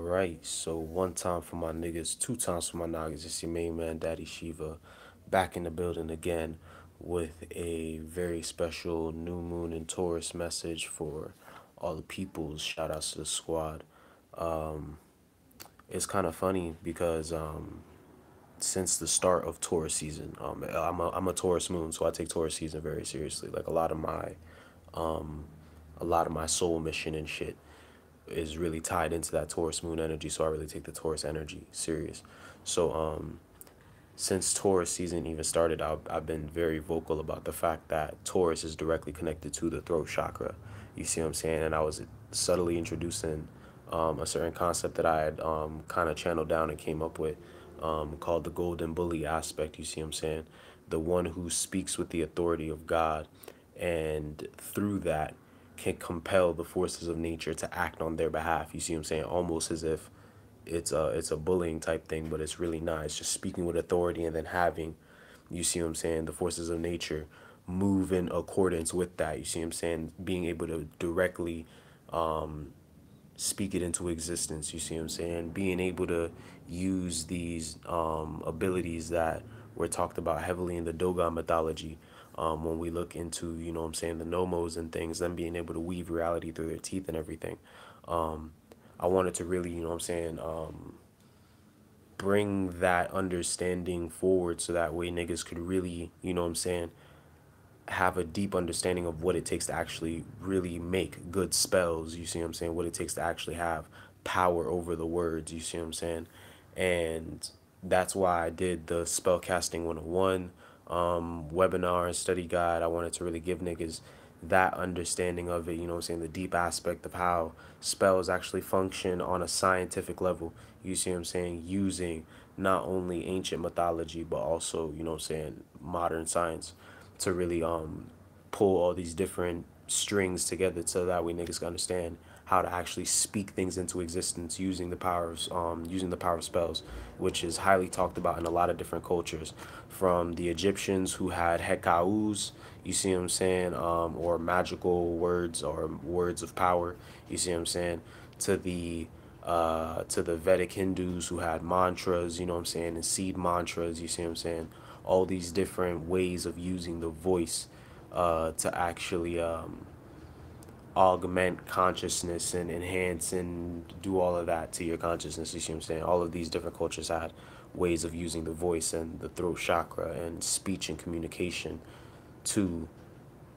Right, so one time for my niggas, two times for my niggas. It's your main man, Daddy Shiva, back in the building again with a very special new moon and Taurus message for all the peoples. Shout outs to the squad. Um, it's kind of funny because since the start of Taurus season, I'm a Taurus moon, so I take Taurus season very seriously. Like a lot of my soul mission and shit is really tied into that Taurus moon energy, so I really take the Taurus energy serious. So since Taurus season even started, I've been very vocal about the fact that Taurus is directly connected to the throat chakra. You see what I'm saying? And I was subtly introducing a certain concept that I had kind of channeled down and came up with, called the golden bully aspect. You see what I'm saying? The one who speaks with the authority of God, and through that can compel the forces of nature to act on their behalf. You see what I'm saying? Almost as if it's a bullying type thing, but it's really not. It's just speaking with authority and then having, you see what I'm saying, the forces of nature move in accordance with that. You see what I'm saying? Being able to directly speak it into existence. You see what I'm saying? Being able to use these abilities that were talked about heavily in the Dogon mythology. When we look into, you know what I'm saying, the nomos and things, them being able to weave reality through their teeth and everything. Um, I wanted to really, you know what I'm saying, bring that understanding forward so that way niggas could really, you know what I'm saying, have a deep understanding of what it takes to actually really make good spells. You see what I'm saying? What it takes to actually have power over the words. You see what I'm saying? And that's why I did the Spellcasting 101 webinar and study guide. I wanted to really give niggas that understanding of it, you know what I'm saying, the deep aspect of how spells actually function on a scientific level. You see what I'm saying? Using not only ancient mythology, but also, you know what I'm saying, modern science to really pull all these different strings together so that way niggas can understand how to actually speak things into existence using the power of spells, which is highly talked about in a lot of different cultures, from the Egyptians who had hekaus, you see what I'm saying, or magical words or words of power, you see what I'm saying, to the Vedic Hindus who had mantras, you know what I'm saying, and seed mantras, you see what I'm saying, all these different ways of using the voice to actually augment consciousness and enhance and do all of that to your consciousness. You see what I'm saying? All of these different cultures had ways of using the voice and the throat chakra and speech and communication to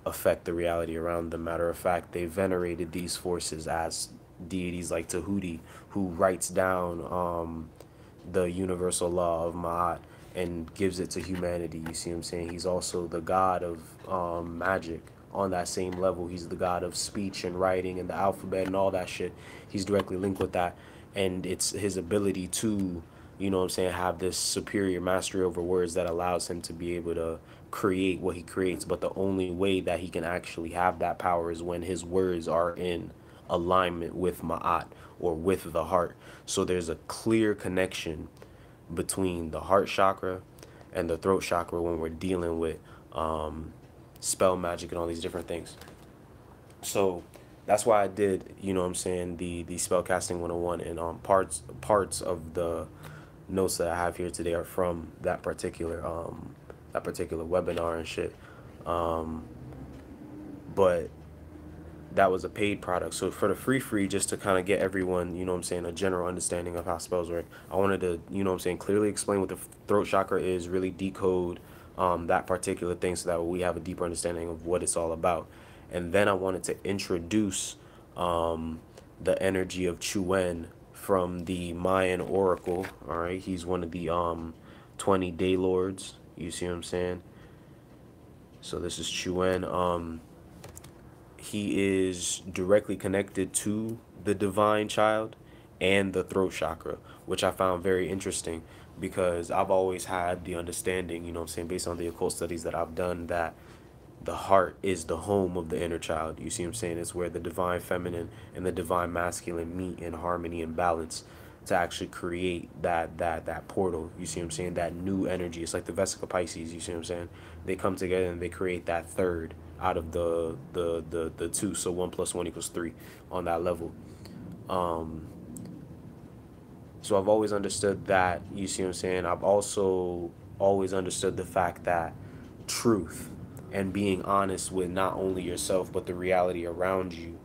affect the reality around them. Matter of fact, they venerated these forces as deities like Tahuti, who writes down the universal law of Ma'at and gives it to humanity. You see what I'm saying? He's also the god of magic. On that same level, he's the god of speech and writing and the alphabet and all that shit. He's directly linked with that, and it's his ability to, you know what I'm saying, have this superior mastery over words that allows him to be able to create what he creates. But the only way that he can actually have that power is when his words are in alignment with Ma'at, or with the heart. So there's a clear connection between the heart chakra and the throat chakra when we're dealing with spell magic and all these different things. So that's why I did, you know what I'm saying, the spellcasting 101, and parts of the notes that I have here today are from that particular webinar and shit. Um, but that was a paid product. So for the free, just to kind of get everyone, you know what I'm saying, a general understanding of how spells work, I wanted to, you know what I'm saying, clearly explain what the throat chakra is, really decode that particular thing so that we have a deeper understanding of what it's all about. And then I wanted to introduce the energy of Chuen from the Mayan oracle. All right, he's one of the 20 day lords. You see what I'm saying? So this is Chuen. He is directly connected to the divine child and the throat chakra, which I found very interesting because I've always had the understanding, you know what I'm saying, based on the occult studies that I've done, that the heart is the home of the inner child. You see what I'm saying? It's where the divine feminine and the divine masculine meet in harmony and balance to actually create that portal. You see what I'm saying? That new energy. It's like the Vesica Pisces. You see what I'm saying? They come together and they create that third out of the two. So 1 + 1 = 3 on that level. So I've always understood that, you see what I'm saying? I've also always understood the fact that truth and being honest with not only yourself but the reality around you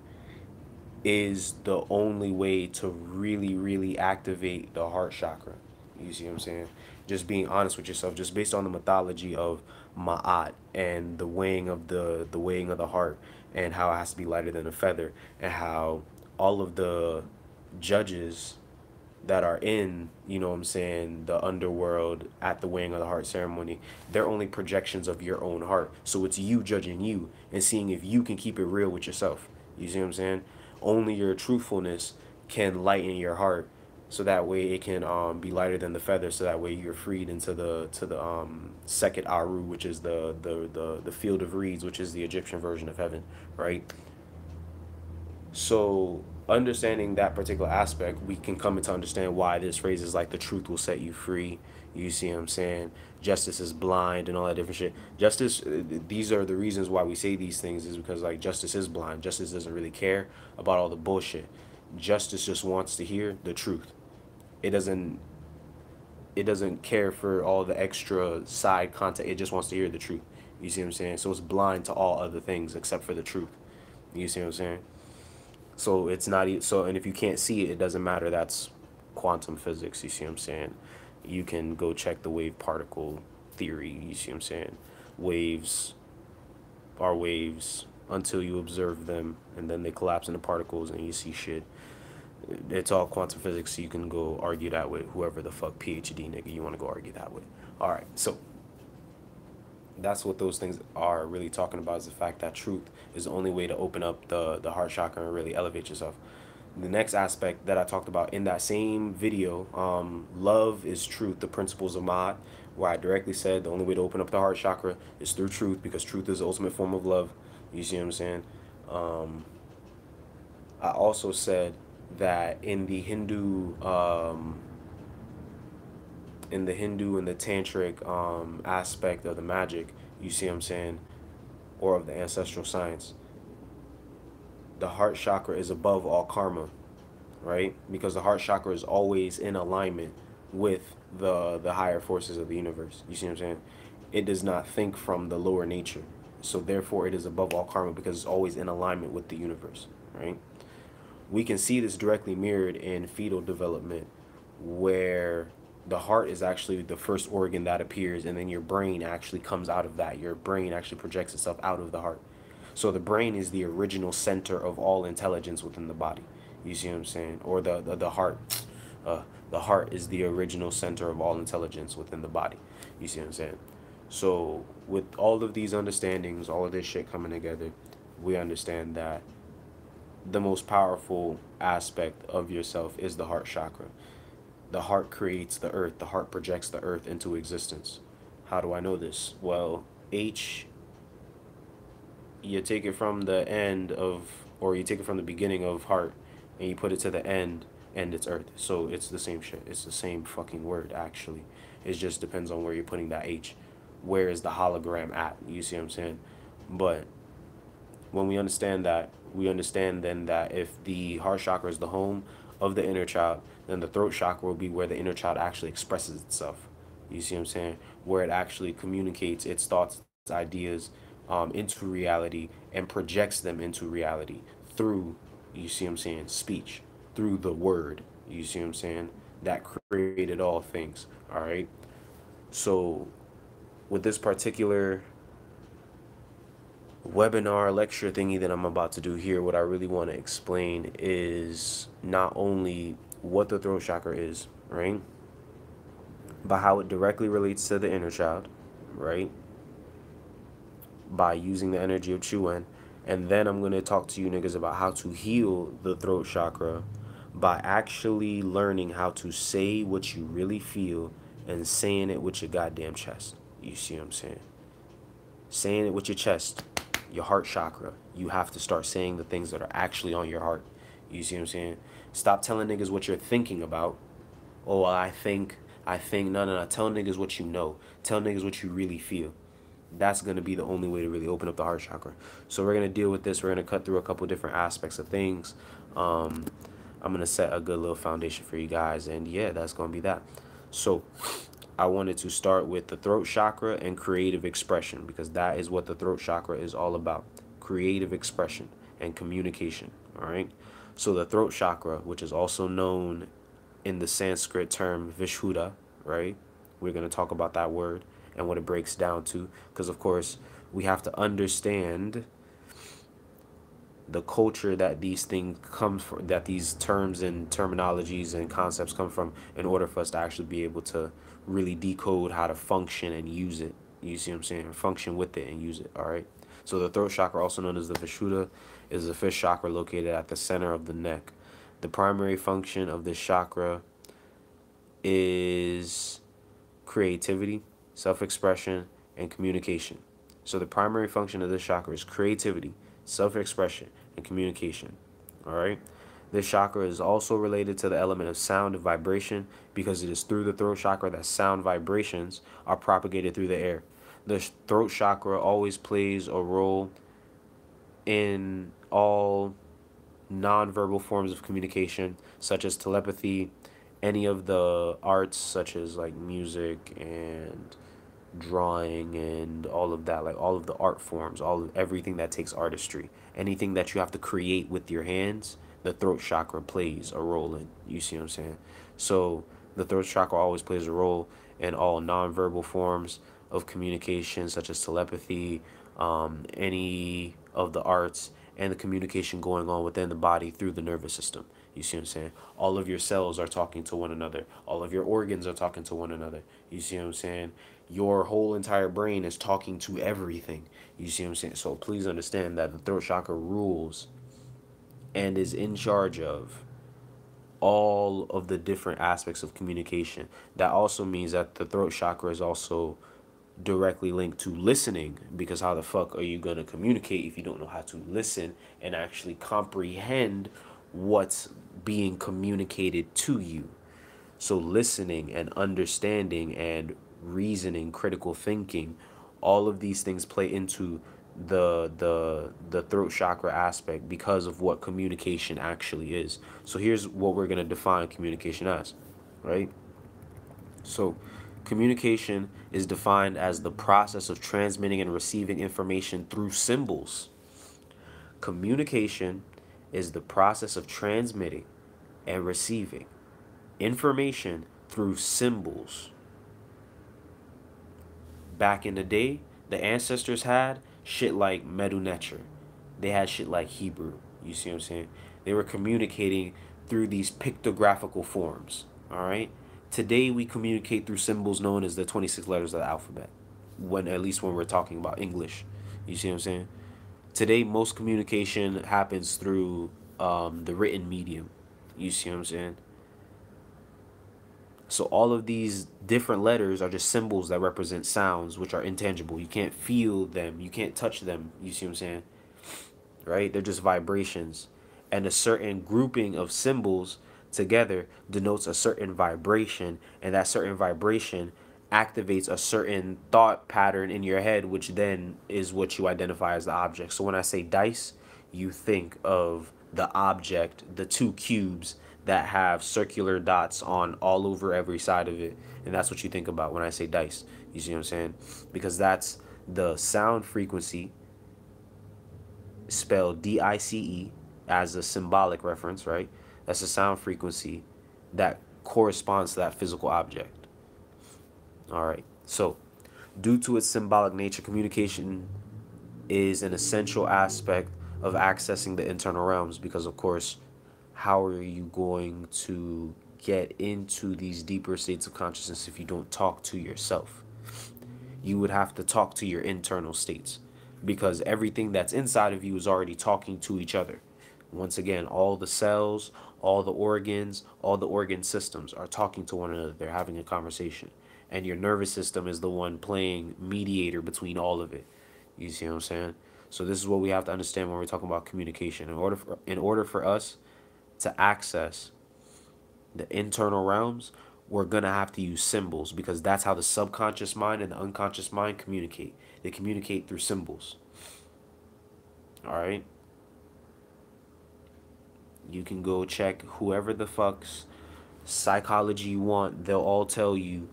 is the only way to really, really activate the heart chakra. You see what I'm saying? Just being honest with yourself, just based on the mythology of Ma'at and the weighing of the heart, and how it has to be lighter than a feather, and how all of the judges that are in, you know what I'm saying, the underworld at the weighing of the heart ceremony, they're only projections of your own heart. So it's you judging you and seeing if you can keep it real with yourself. You see what I'm saying? Only your truthfulness can lighten your heart, so that way it can be lighter than the feather, so that way you're freed into the second Aru, which is the field of reeds, which is the Egyptian version of heaven, right? So understanding that particular aspect, we can come into understand why this phrase is like the truth will set you free. You see what I'm saying? Justice is blind and all that different shit. Justice, these are the reasons why we say these things, is because like justice is blind. Justice doesn't really care about all the bullshit. Justice just wants to hear the truth. It doesn't it doesn't care for all the extra side content. It just wants to hear the truth. You see what I'm saying? So it's blind to all other things except for the truth. You see what I'm saying? So it's not so, and if you can't see it, it doesn't matter. That's quantum physics. You see what I'm saying? You can go check the wave particle theory. You see what I'm saying? Waves are waves until you observe them, and then they collapse into particles, and you see shit. It's all quantum physics. So you can go argue that with whoever the fuck PhD nigga you want to go argue that with. All right, so that's what those things are really talking about, is the fact that truth is the only way to open up the heart chakra and really elevate yourself. The next aspect that I talked about in that same video, love is truth, the principles of Ma'at, where I directly said the only way to open up the heart chakra is through truth, because truth is the ultimate form of love. You see what I'm saying? I also said that in the Hindu and the tantric aspect of the magic, you see what I'm saying, or of the ancestral science, the heart chakra is above all karma, right? Because the heart chakra is always in alignment with the higher forces of the universe. You see what I'm saying? It does not think from the lower nature, so therefore it is above all karma because it's always in alignment with the universe, right? We can see this directly mirrored in fetal development, where the heart is actually the first organ that appears, and then your brain actually comes out of that. Your brain actually projects itself out of the heart. So the brain is the original center of all intelligence within the body. You see what I'm saying? Or the heart. The heart is the original center of all intelligence within the body. You see what I'm saying? So with all of these understandings, all of this shit coming together, we understand that the most powerful aspect of yourself is the heart chakra. The heart creates the earth. The heart projects the earth into existence. How do I know this? Well, H, you take it from the end of, or you take it from the beginning of heart, and you put it to the end, and it's earth. So it's the same shit. It's the same fucking word, actually. It just depends on where you're putting that H. Where is the hologram at? You see what I'm saying? But when we understand that, we understand then that if the heart chakra is the home of the inner child, then the throat chakra will be where the inner child actually expresses itself. You see what I'm saying? Where it actually communicates its thoughts, its ideas into reality, and projects them into reality through, you see what I'm saying, speech, through the word. You see what I'm saying? That created all things. All right. So with this particular webinar lecture thingy that I'm about to do here, what I really want to explain is not only what the throat chakra is, right, but how it directly relates to the inner child, right, by using the energy of Chuen. And then I'm going to talk to you niggas about how to heal the throat chakra by actually learning how to say what you really feel and saying it with your goddamn chest. You see what I'm saying? Saying it with your chest, your heart chakra. You have to start saying the things that are actually on your heart. You see what I'm saying? Stop telling niggas what you're thinking about. Oh, I think. No. Tell niggas what you know. Tell niggas what you really feel. That's going to be the only way to really open up the heart chakra. So we're going to deal with this. We're going to cut through a couple different aspects of things. I'm going to set a good little foundation for you guys. And yeah, that's going to be that. So I wanted to start with the throat chakra and creative expression, because that is what the throat chakra is all about. Creative expression and communication. All right. So the throat chakra, which is also known in the Sanskrit term Vishuddha, right? We're going to talk about that word and what it breaks down to, because of course we have to understand the culture that these things come from, that these terms and terminologies and concepts come from, in order for us to actually be able to really decode how to function and use it. You see what I'm saying? Function with it and use it. All right. So the throat chakra, also known as the Vishuddha, is the fifth chakra located at the center of the neck. The primary function of this chakra is creativity, self-expression, and communication. So the primary function of this chakra is creativity, self-expression, and communication. All right. This chakra is also related to the element of sound and vibration, because it is through the throat chakra that sound vibrations are propagated through the air. The throat chakra always plays a role in all nonverbal forms of communication, such as telepathy, any of the arts, such as like music and drawing and all of that, like all of the art forms, all of everything that takes artistry, anything that you have to create with your hands, the throat chakra plays a role in. You see what I'm saying? So the throat chakra always plays a role in all nonverbal forms of communication, such as telepathy, any of the arts, and the communication going on within the body through the nervous system. You see what I'm saying? All of your cells are talking to one another. All of your organs are talking to one another. You see what I'm saying? Your whole entire brain is talking to everything. You see what I'm saying? So please understand that the throat chakra rules and is in charge of all of the different aspects of communication. That also means that the throat chakra is also directly linked to listening, because how the fuck are you going to communicate if you don't know how to listen and actually comprehend what's being communicated to you? So listening and understanding and reasoning, critical thinking, all of these things play into the throat chakra aspect, because of what communication actually is. So here's what we're going to define communication as, right? So communication is defined as the process of transmitting and receiving information through symbols. Communication is the process of transmitting and receiving information through symbols. Back in the day, the ancestors had shit like Medu Neter. They had shit like Hebrew. You see what I'm saying? They were communicating through these pictographical forms. All right? Today, we communicate through symbols known as the 26 letters of the alphabet. At least when we're talking about English. You see what I'm saying? Today, most communication happens through the written medium. You see what I'm saying? So all of these different letters are just symbols that represent sounds, which are intangible. You can't feel them. You can't touch them. You see what I'm saying? Right? They're just vibrations. And a certain grouping of symbols together denotes a certain vibration. And that certain vibration activates a certain thought pattern in your head, which then is what you identify as the object. So when I say dice, you think of the object, the two cubes that have circular dots on all over every side of it. And that's what you think about when I say dice. You see what I'm saying? Because that's the sound frequency, spelled D-I-C-E, as a symbolic reference, right? That's the sound frequency that corresponds to that physical object. All right. So due to its symbolic nature, communication is an essential aspect of accessing the internal realms, because of course, how are you going to get into these deeper states of consciousness if you don't talk to yourself? You would have to talk to your internal states, because everything that's inside of you is already talking to each other. Once again, all the cells, all the organs, all the organ systems are talking to one another. They're having a conversation. And your nervous system is the one playing mediator between all of it. You see what I'm saying? So this is what we have to understand when we're talking about communication. In order for us to access the internal realms, we're going to have to use symbols, because that's how the subconscious mind and the unconscious mind communicate. They communicate through symbols. All right? You can go check whoever the fuck's psychology you want. They'll all tell you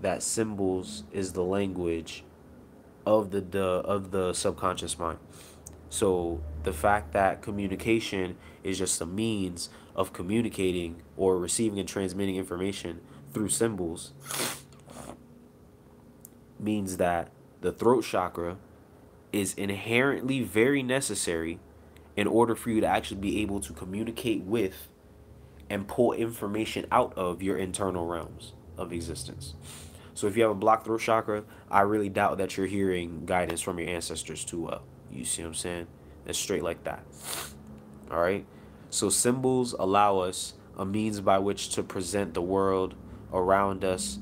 that symbols is the language of the subconscious mind. So the fact that communication is just a means of communicating or receiving and transmitting information through symbols means that the throat chakra is inherently very necessary in order for you to actually be able to communicate with and pull information out of your internal realms of existence. So if you have a blocked throat chakra, I really doubt that you're hearing guidance from your ancestors too well. You see what I'm saying? It's straight like that. All right? So symbols allow us a means by which to present the world around us.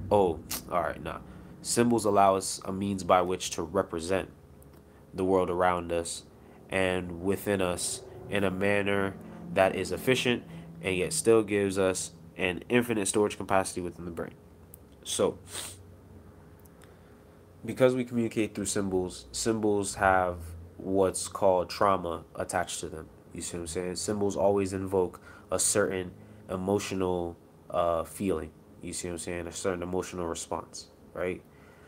Oh, all right, nah. Symbols allow us a means by which to represent the world around us and within us in a manner that is efficient and yet still gives us an infinite storage capacity within the brain. So, because we communicate through symbols, symbols have what's called trauma attached to them. You see what I'm saying? Symbols always invoke a certain emotional feeling. You see what I'm saying? A certain emotional response, right?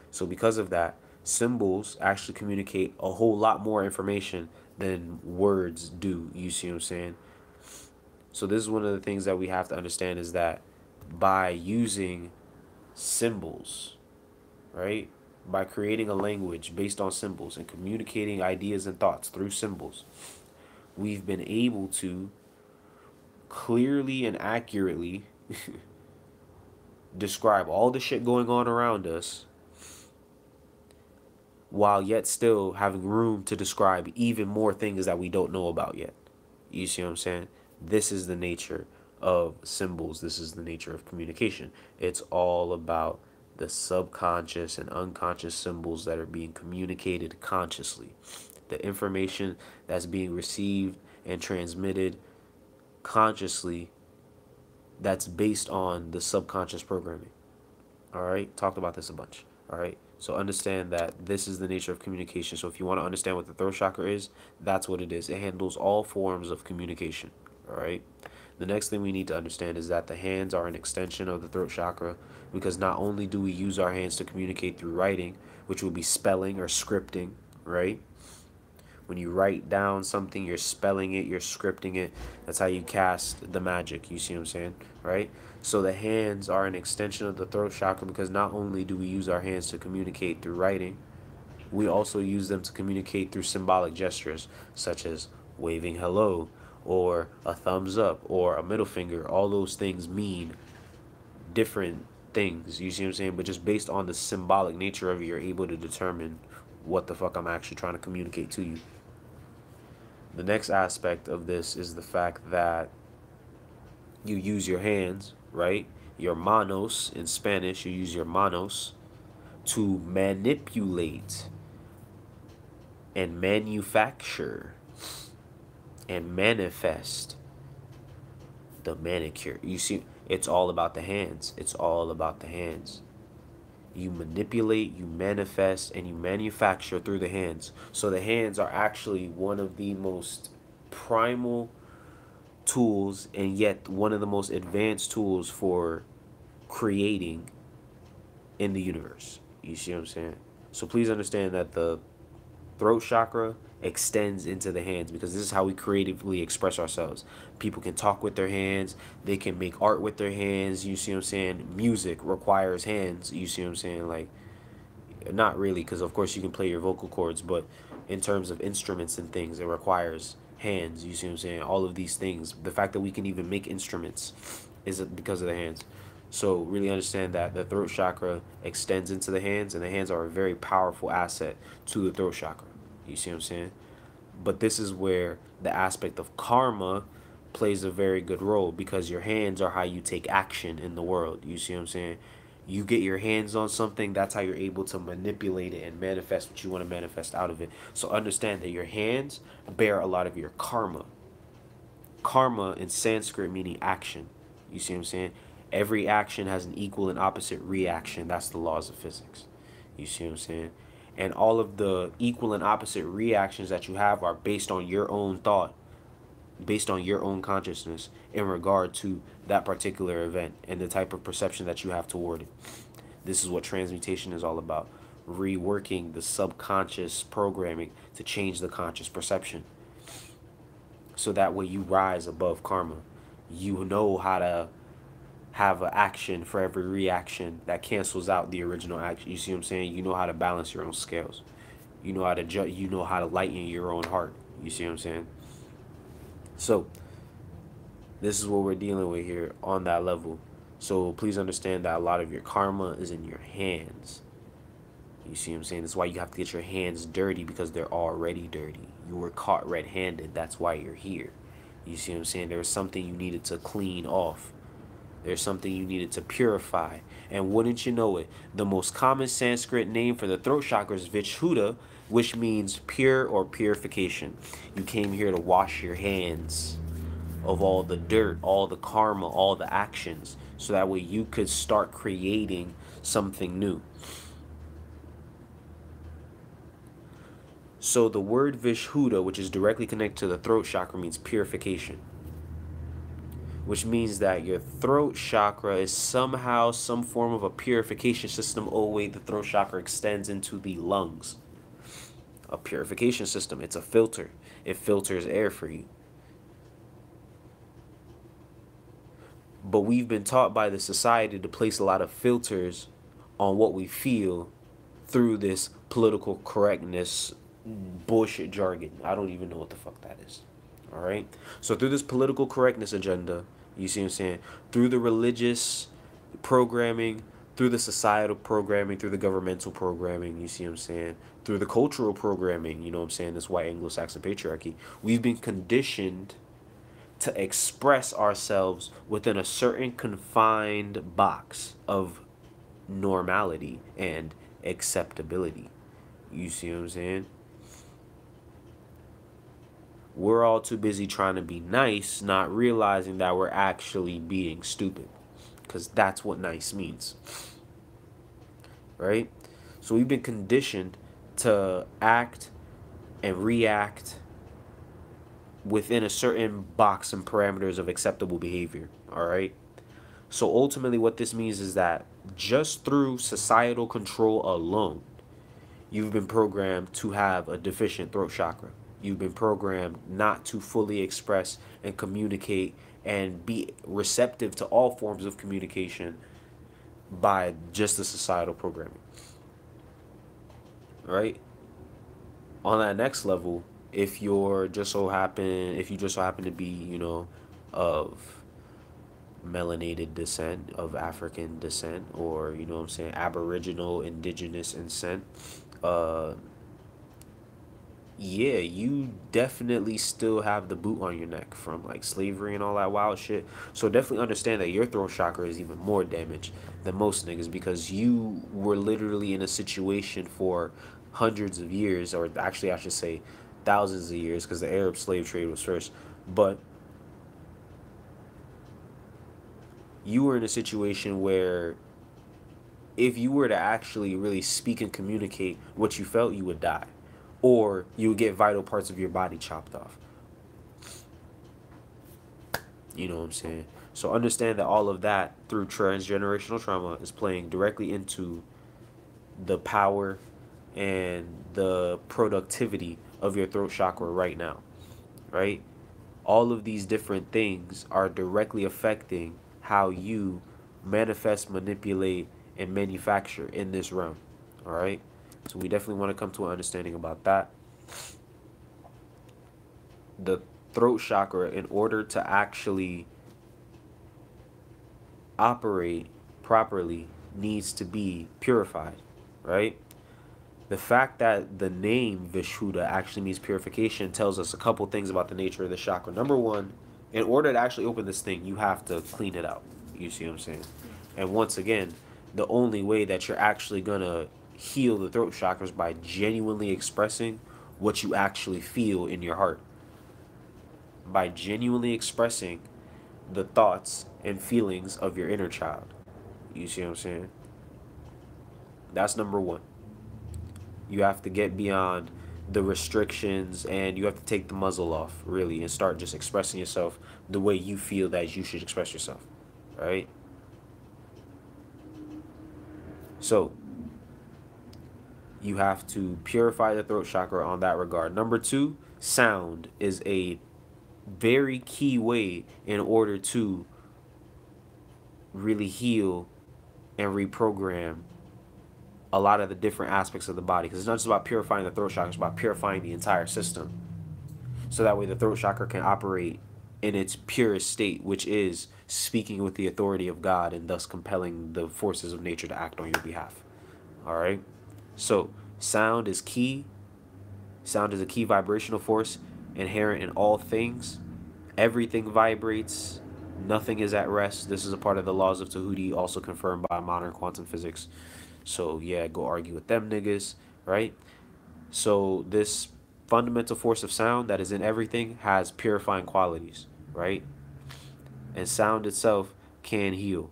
So because of that, symbols actually communicate a whole lot more information than words do. You see what I'm saying? So this is one of the things that we have to understand is that by using symbols, right? By creating a language based on symbols and communicating ideas and thoughts through symbols, we've been able to clearly and accurately describe all the shit going on around us while yet still having room to describe even more things that we don't know about yet. You see what I'm saying? This is the nature of symbols. This is the nature of communication. It's all about the subconscious and unconscious symbols that are being communicated consciously. The information that's being received and transmitted consciously that's based on the subconscious programming. All right? Talked about this a bunch. All right? So understand that this is the nature of communication. So if you want to understand what the throat chakra is, that's what it is. It handles all forms of communication. All right? The next thing we need to understand is that the hands are an extension of the throat chakra because not only do we use our hands to communicate through writing, which will be spelling or scripting, right? When you write down something, you're spelling it, you're scripting it. That's how you cast the magic. You see what I'm saying? Right? So the hands are an extension of the throat chakra because not only do we use our hands to communicate through writing, we also use them to communicate through symbolic gestures such as waving hello or a thumbs up or a middle finger. All those things mean different things. You see what I'm saying? But just based on the symbolic nature of it, you're able to determine what the fuck I'm actually trying to communicate to you. The next aspect of this is the fact that you use your hands, right? Your manos, in Spanish, you use your manos to manipulate and manufacture and manifest the manicure. You see, it's all about the hands. It's all about the hands. You manipulate, you manifest, and you manufacture through the hands. So the hands are actually one of the most primal tools and yet one of the most advanced tools for creating in the universe. You see what I'm saying? So please understand that the throat chakra extends into the hands because this is how we creatively express ourselves. People can talk with their hands, they can make art with their hands. You see what I'm saying? Music requires hands. You see what I'm saying? Like, not really, because of course you can play your vocal cords, but in terms of instruments and things, it requires hands. You see what I'm saying? All of these things, the fact that we can even make instruments is because of the hands. So really understand that the throat chakra extends into the hands, and the hands are a very powerful asset to the throat chakra. You see what I'm saying? But this is where the aspect of karma plays a very good role because your hands are how you take action in the world. You see what I'm saying? You get your hands on something, that's how you're able to manipulate it and manifest what you want to manifest out of it. So understand that your hands bear a lot of your karma. Karma in Sanskrit meaning action. You see what I'm saying? Every action has an equal and opposite reaction. That's the laws of physics. You see what I'm saying? And all of the equal and opposite reactions that you have are based on your own thought based on your own consciousness in regard to that particular event and the type of perception that you have toward it. This is what transmutation is all about. Reworking the subconscious programming to change the conscious perception. So that way you rise above karma. You know how to have an action for every reaction that cancels out the original action. You see what I'm saying? You know how to balance your own scales. You know how to you know how to lighten your own heart. You see what I'm saying? So this is what we're dealing with here on that level. So please understand that a lot of your karma is in your hands. You see what I'm saying? That's why you have to get your hands dirty, because they're already dirty. You were caught red-handed. That's why you're here. You see what I'm saying? There was something you needed to clean off. There's something you needed to purify. And wouldn't you know it, the most common Sanskrit name for the throat chakra is Vishuddha, which means pure or purification. You came here to wash your hands of all the dirt, all the karma, all the actions, so that way you could start creating something new. So the word Vishuddha, which is directly connected to the throat chakra, means purification, which means that your throat chakra is somehow some form of a purification system. Oh wait, the throat chakra extends into the lungs. A purification system. It's a filter. It filters air for you. But we've been taught by the society to place a lot of filters on what we feel through this political correctness bullshit jargon. I don't even know what the fuck that is. All right? So through this political correctness agenda, you see what I'm saying? Through the religious programming, through the societal programming, through the governmental programming, you see what I'm saying? Through the cultural programming, you know what I'm saying? This white Anglo-Saxon patriarchy. We've been conditioned to express ourselves within a certain confined box of normality and acceptability. You see what I'm saying? We're all too busy trying to be nice, not realizing that we're actually being stupid. Because that's what nice means. Right? So we've been conditioned to act and react within a certain box and parameters of acceptable behavior. All right? So ultimately what this means is that just through societal control alone, you've been programmed to have a deficient throat chakra. You've been programmed not to fully express and communicate and be receptive to all forms of communication by just the societal programming. Right? On that next level, if you just so happen to be, you know, of melanated descent, of African descent, or, you know what I'm saying, Aboriginal, indigenous descent, yeah, you definitely still have the boot on your neck from like slavery and all that wild shit. So definitely understand that your throat chakra is even more damaged than most niggas, because you were literally in a situation for hundreds of years, or actually I should say thousands of years, because the Arab slave trade was first. But you were in a situation where if you were to actually really speak and communicate what you felt, you would die. Or you would get vital parts of your body chopped off. You know what I'm saying? So understand that all of that through transgenerational trauma is playing directly into the power and the productivity of your throat chakra right now. Right? All of these different things are directly affecting how you manifest, manipulate, and manufacture in this realm. All right? So we definitely want to come to an understanding about that. The throat chakra, in order to actually operate properly, needs to be purified, right? The fact that the name Vishuddha actually means purification tells us a couple things about the nature of the chakra. Number one, in order to actually open this thing, you have to clean it out. You see what I'm saying? And once again, the only way that you're actually going to heal the throat chakra is by genuinely expressing what you actually feel in your heart. By genuinely expressing the thoughts and feelings of your inner child. You see what I'm saying? That's number one. You have to get beyond the restrictions, and you have to take the muzzle off, really, and start just expressing yourself the way you feel that you should express yourself, right? So you have to purify the throat chakra on that regard. Number two, sound is a very key way in order to really heal and reprogram a lot of the different aspects of the body, because it's not just about purifying the throat chakra, it's about purifying the entire system, so that way the throat chakra can operate in its purest state, which is speaking with the authority of God and thus compelling the forces of nature to act on your behalf. All right, so sound is key. Sound is a key vibrational force inherent in all things. Everything vibrates, nothing is at rest. This is a part of the laws of Tahuti, also confirmed by modern quantum physics. So yeah, go argue with them niggas, right? So this fundamental force of sound that is in everything has purifying qualities, right? And sound itself can heal,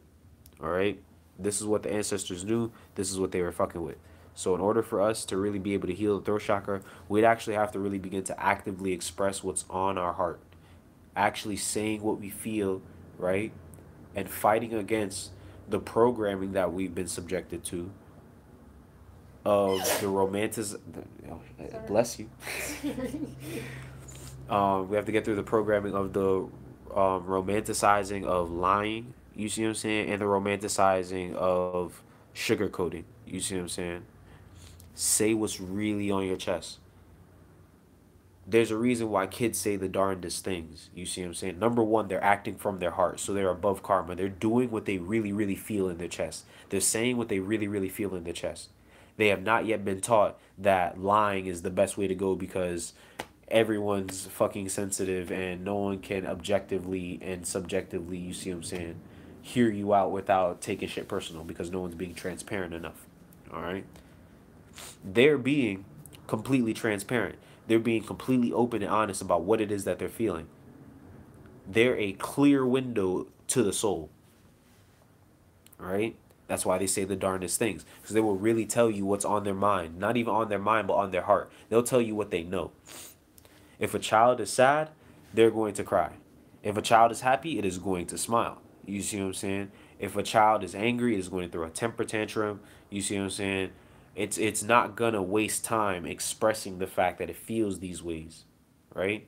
all right? This is what the ancestors knew. This is what they were fucking with. So in order for us to really be able to heal the throat chakra, we'd actually have to really begin to actively express what's on our heart, actually saying what we feel, right? And fighting against the programming that we've been subjected to of the bless you. We have to get through the programming of the romanticizing of lying, you see what I'm saying, and the romanticizing of sugarcoating, you see what I'm saying. Say what's really on your chest. There's a reason why kids say the darndest things, you see what I'm saying. Number one, they're acting from their heart, so they're above karma. They're doing what they really, really feel in their chest. They're saying what they really, really feel in their chest. They have not yet been taught that lying is the best way to go, because everyone's fucking sensitive and no one can objectively and subjectively, you see what I'm saying, hear you out without taking shit personal, because no one's being transparent enough. All right? They're being completely transparent. They're being completely open and honest about what it is that they're feeling. They're a clear window to the soul. All right? That's why they say the darndest things, because they will really tell you what's on their mind. Not even on their mind, but on their heart. They'll tell you what they know. If a child is sad, they're going to cry. If a child is happy, it is going to smile. You see what I'm saying? If a child is angry, it is going to throw a temper tantrum. You see what I'm saying? It's not going to waste time expressing the fact that it feels these ways, right?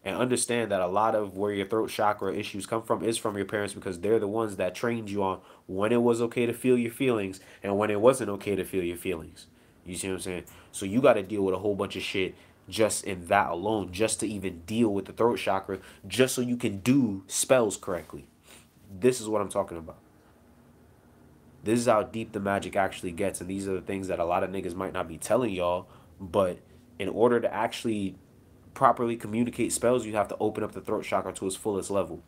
And understand that a lot of where your throat chakra issues come from is from your parents, because they're the ones that trained you on when it was okay to feel your feelings and when it wasn't okay to feel your feelings. You see what I'm saying? So you got to deal with a whole bunch of shit just in that alone, just to even deal with the throat chakra, just so you can do spells correctly. This is what I'm talking about. This is how deep the magic actually gets, and these are the things that a lot of niggas might not be telling y'all, but in order to actually properly communicate spells, you have to open up the throat chakra to its fullest level.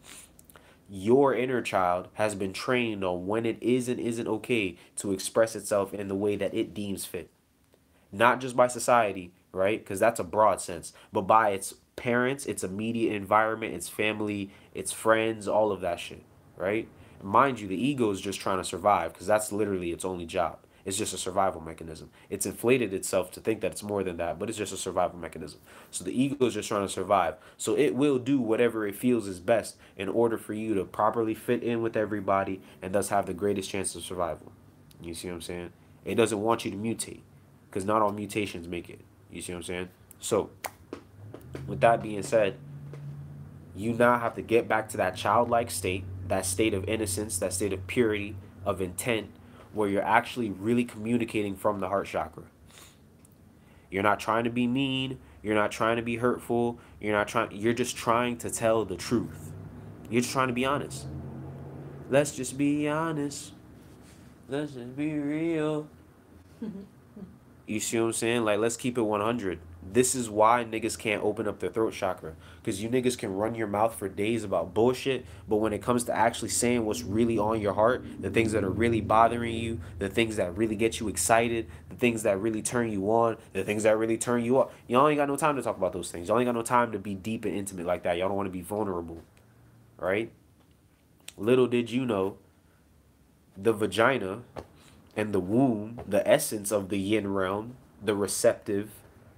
Your inner child has been trained on when it is and isn't okay to express itself in the way that it deems fit. Not just by society, right? Because that's a broad sense, but by its parents, its immediate environment, its family, its friends, all of that shit, right? Mind you, the ego is just trying to survive, because that's literally its only job. It's just a survival mechanism. It's inflated itself to think that it's more than that, but it's just a survival mechanism. So the ego is just trying to survive. So it will do whatever it feels is best in order for you to properly fit in with everybody and thus have the greatest chance of survival. You see what I'm saying? It doesn't want you to mutate, because not all mutations make it. You see what I'm saying? So with that being said, you now have to get back to that childlike state, that state of innocence, that state of purity, of intent, where you're actually really communicating from the heart chakra. You're not trying to be mean. You're not trying to be hurtful. You're just trying to tell the truth. You're just trying to be honest. Let's just be honest. Let's just be real. You see what I'm saying? Like, let's keep it 100. This is why niggas can't open up their throat chakra. Because you niggas can run your mouth for days about bullshit, but when it comes to actually saying what's really on your heart, the things that are really bothering you, the things that really get you excited, the things that really turn you on, the things that really turn you off, y'all ain't got no time to talk about those things. Y'all ain't got no time to be deep and intimate like that. Y'all don't want to be vulnerable, right? Little did you know, the vagina and the womb, the essence of the yin realm, the receptive,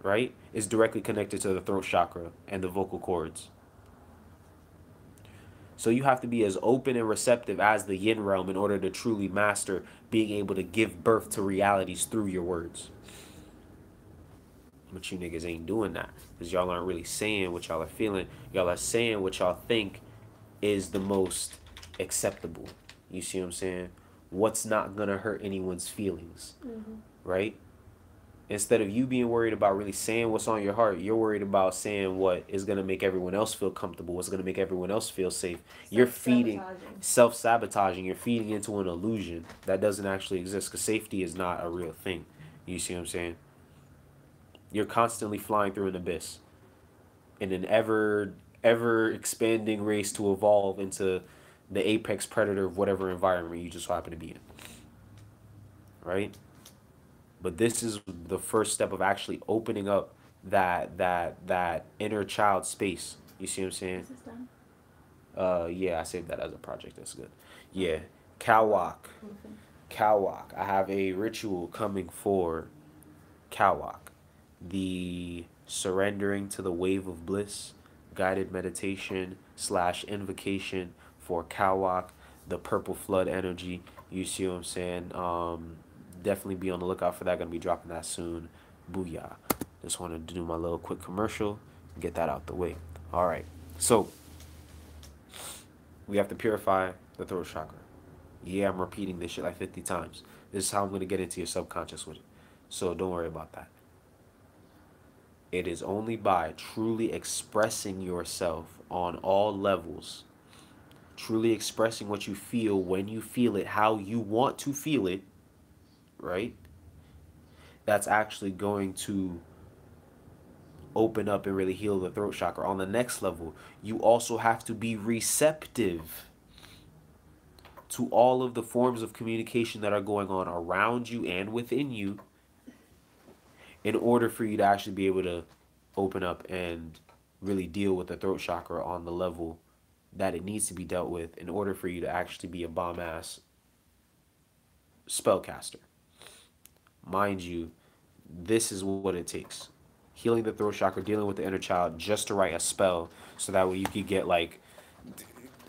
right, is directly connected to the throat chakra and the vocal cords. So you have to be as open and receptive as the yin realm in order to truly master being able to give birth to realities through your words. But you niggas ain't doing that because y'all aren't really saying what y'all are feeling. Y'all are saying what y'all think is the most acceptable. You see what I'm saying? What's not gonna hurt anyone's feelings, right? Instead of you being worried about really saying what's on your heart, you're worried about saying what is going to make everyone else feel comfortable, what's going to make everyone else feel safe. You're feeding, self-sabotaging, you're feeding into an illusion that doesn't actually exist because safety is not a real thing. You see what I'm saying? You're constantly flying through an abyss in an ever expanding race to evolve into the apex predator of whatever environment you just happen to be in. Right? But this is the first step of actually opening up that inner child space. You see what I'm saying? Is this done? Yeah, I saved that as a project. That's good. Yeah, Cauac. Cauac. I have a ritual coming for Cauac. The surrendering to the wave of bliss, guided meditation / invocation for Cauac, the purple flood energy. You see what I'm saying? Definitely be on the lookout for that. Gonna be dropping that soon. Booyah. Just wanted to do my little quick commercial and get that out the way. All right. So we have to purify the throat chakra. Yeah, I'm repeating this shit like 50 times. This is how I'm gonna get into your subconscious with it. So don't worry about that. It is only by truly expressing yourself on all levels, truly expressing what you feel when you feel it, how you want to feel it, right? That's actually going to open up and really heal the throat chakra. On the next level, you also have to be receptive to all of the forms of communication that are going on around you and within you in order for you to actually be able to open up and really deal with the throat chakra on the level that it needs to be dealt with in order for you to actually be a bomb-ass spellcaster. Mind you, this is what it takes. Healing the throat chakra, dealing with the inner child just to write a spell so that way you could get like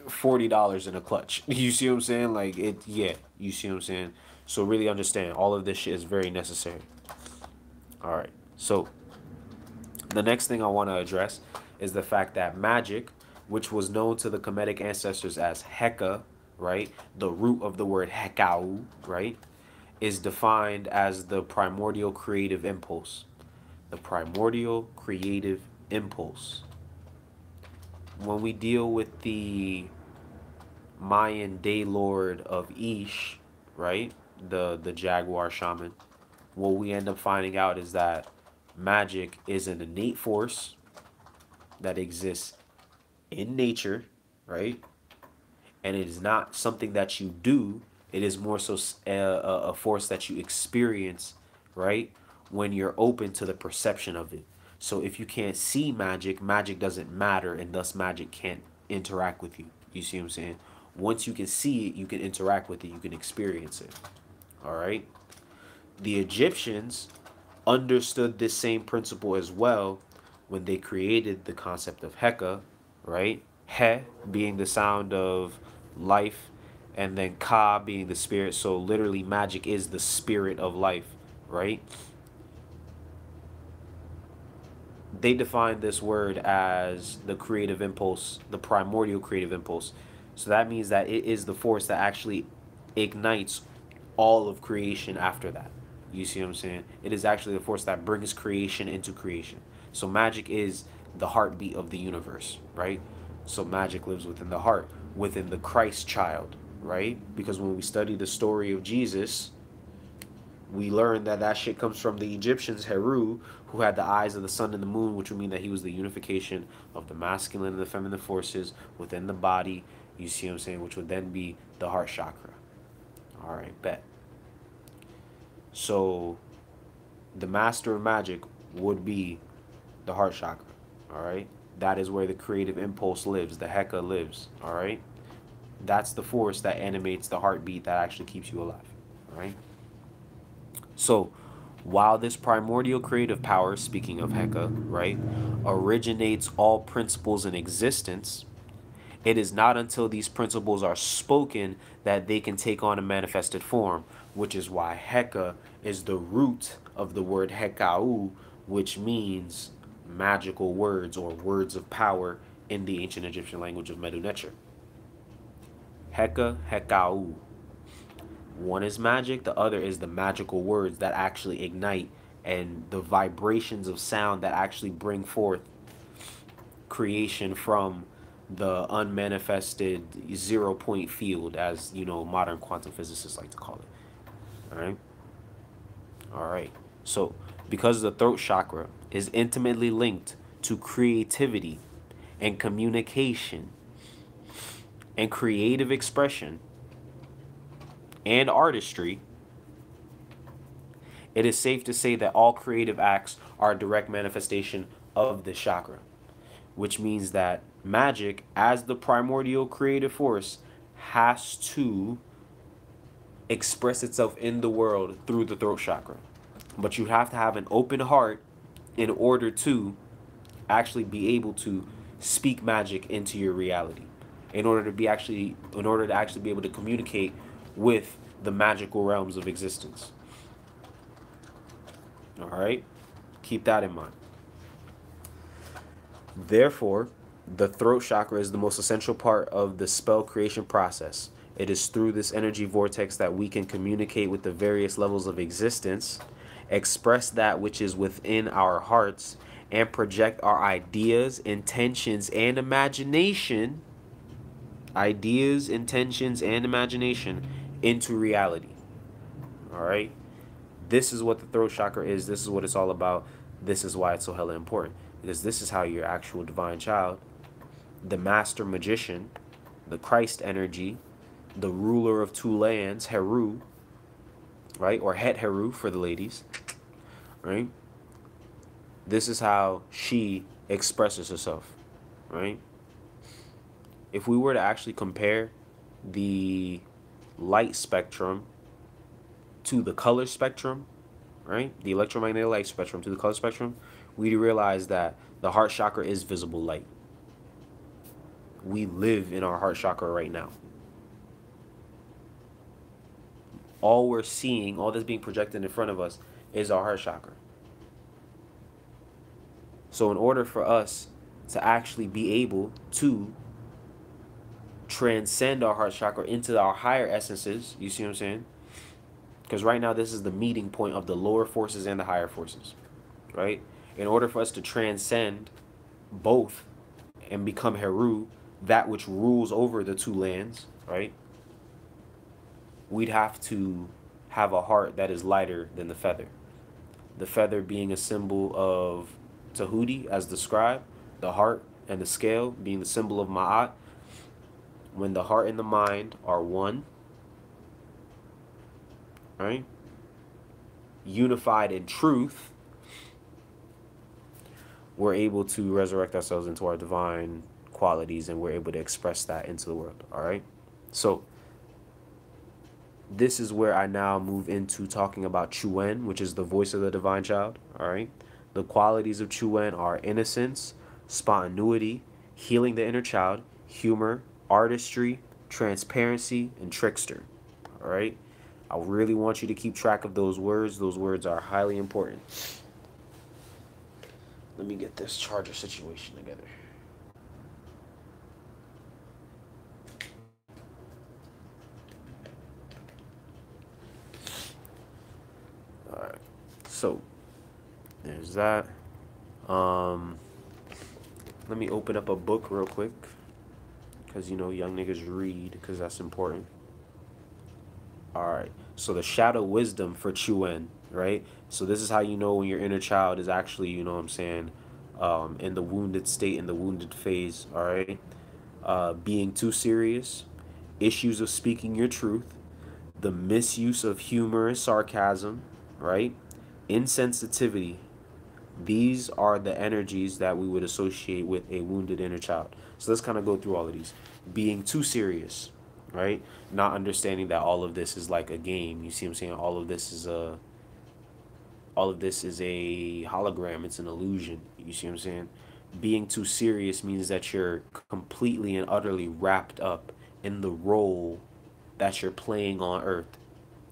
$40 in a clutch. You see what I'm saying? Like it, yeah, you see what I'm saying? So really understand all of this shit is very necessary. All right. So the next thing I want to address is the fact that magic, which was known to the Kemetic ancestors as Heka, right? The root of the word Hekau, right? Is defined as the primordial creative impulse. The primordial creative impulse. When we deal with the Mayan day lord of Ish, right? The jaguar shaman, what we end up finding out is that magic is an innate force that exists in nature, right? And it is not something that you do. It is more so a force that you experience, right? When you're open to the perception of it. So if you can't see magic, magic doesn't matter, and thus magic can't interact with you. You see what I'm saying? Once you can see it, you can interact with it, you can experience it. All right? The Egyptians understood this same principle as well when they created the concept of Heka, right? He being the sound of life, and then Ka being the spirit. So literally magic is the spirit of life, right? They defined this word as the creative impulse, the primordial creative impulse. So that means that it is the force that actually ignites all of creation after that. You see what I'm saying? It is actually the force that brings creation into creation. So magic is the heartbeat of the universe, right? So magic lives within the heart, within the Christ child, right? Because when we study the story of Jesus, we learn that that shit comes from the Egyptians, Heru, who had the eyes of the sun and the moon, which would mean that he was the unification of the masculine and the feminine forces within the body. You see what I'm saying? Which would then be the heart chakra. All right, bet. So the master of magic would be the heart chakra. All right, that is where the creative impulse lives, the Heka lives. All right, that's the force that animates the heartbeat that actually keeps you alive. All right. So While this primordial creative power, speaking of Heka, right, originates all principles in existence, it is not until these principles are spoken that they can take on a manifested form, which is why Heka is the root of the word Hekau, which means magical words or words of power in the ancient Egyptian language of Medu Neter. Heka, Hekau. One is magic, the other is the magical words that actually ignite and the vibrations of sound that actually bring forth creation from the unmanifested 0 point field, as you know, modern quantum physicists like to call it. All right. All right. So, because the throat chakra is intimately linked to creativity and communication and creative expression and artistry, it is safe to say that all creative acts are a direct manifestation of this chakra, which means that magic, as the primordial creative force, has to express itself in the world through the throat chakra. But you have to have an open heart in order to actually be able to speak magic into your reality, in order to actually be able to communicate with the magical realms of existence. All right? Keep that in mind. Therefore, the throat chakra is the most essential part of the spell creation process. It is through this energy vortex that we can communicate with the various levels of existence, express that which is within our hearts, and project our ideas, intentions, and imagination, into reality. All right? This is what the throat chakra is. This is what it's all about. This is why it's so hella important. Because this is how your actual divine child, the master magician, the Christ energy, the ruler of two lands, Heru, right? Or Het Heru for the ladies, right? This is how she expresses herself, right? If we were to actually compare the light spectrum to the color spectrum, right? The electromagnetic light spectrum to the color spectrum, we realize that the heart chakra is visible light. We live in our heart chakra right now. All we're seeing, all that's being projected in front of us, is our heart chakra. So in order for us to actually be able to transcend our heart chakra into our higher essences, you see what I'm saying? Because right now this is the meeting point of the lower forces and the higher forces, right? In order for us to transcend both and become Heru, that which rules over the two lands, right? We'd have to have a heart that is lighter than the feather. The feather being a symbol of Tahuti as described, the heart and the scale being the symbol of Ma'at. When the heart and the mind are one, right? Unified in truth, we're able to resurrect ourselves into our divine qualities, and we're able to express that into the world. All right. So this is where I now move into talking about Chuen, which is the voice of the divine child. All right. The qualities of Chuen are innocence, spontaneity, healing the inner child, humor, artistry, transparency, and trickster. All right. I really want you to keep track of those words. Those words are highly important. Let me get this charger situation together. All right. So there's that. Let me open up a book real quick, because you know young niggas read, because that's important. All right. So the shadow wisdom for Chuen, right? So this is how you know when your inner child is actually, you know what I'm saying, in the wounded state, in the wounded phase. All right. Being too serious, issues of speaking your truth, the misuse of humor and sarcasm, right? Insensitivity. These are the energies that we would associate with a wounded inner child. So let's kind of go through all of these. Being too serious, right? Not understanding that all of this is like a game. You see what I'm saying? All of this is All of this is a hologram. It's an illusion. You see what I'm saying? Being too serious means that you're completely and utterly wrapped up in the role that you're playing on Earth,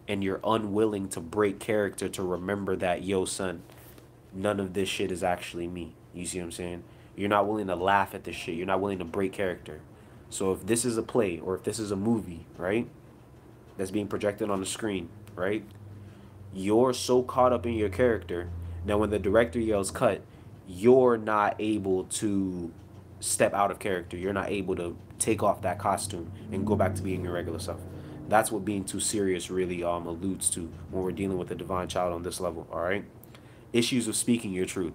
and you're unwilling to break character to remember that, yo, son, none of this shit is actually me. You see what I'm saying? You're not willing to laugh at this shit. You're not willing to break character. So if this is a play or if this is a movie, right, that's being projected on the screen, right, you're so caught up in your character that when the director yells cut, you're not able to step out of character. You're not able to take off that costume and go back to being your regular self. That's what being too serious really alludes to when we're dealing with the divine child on this level, all right? Issues of speaking your truth.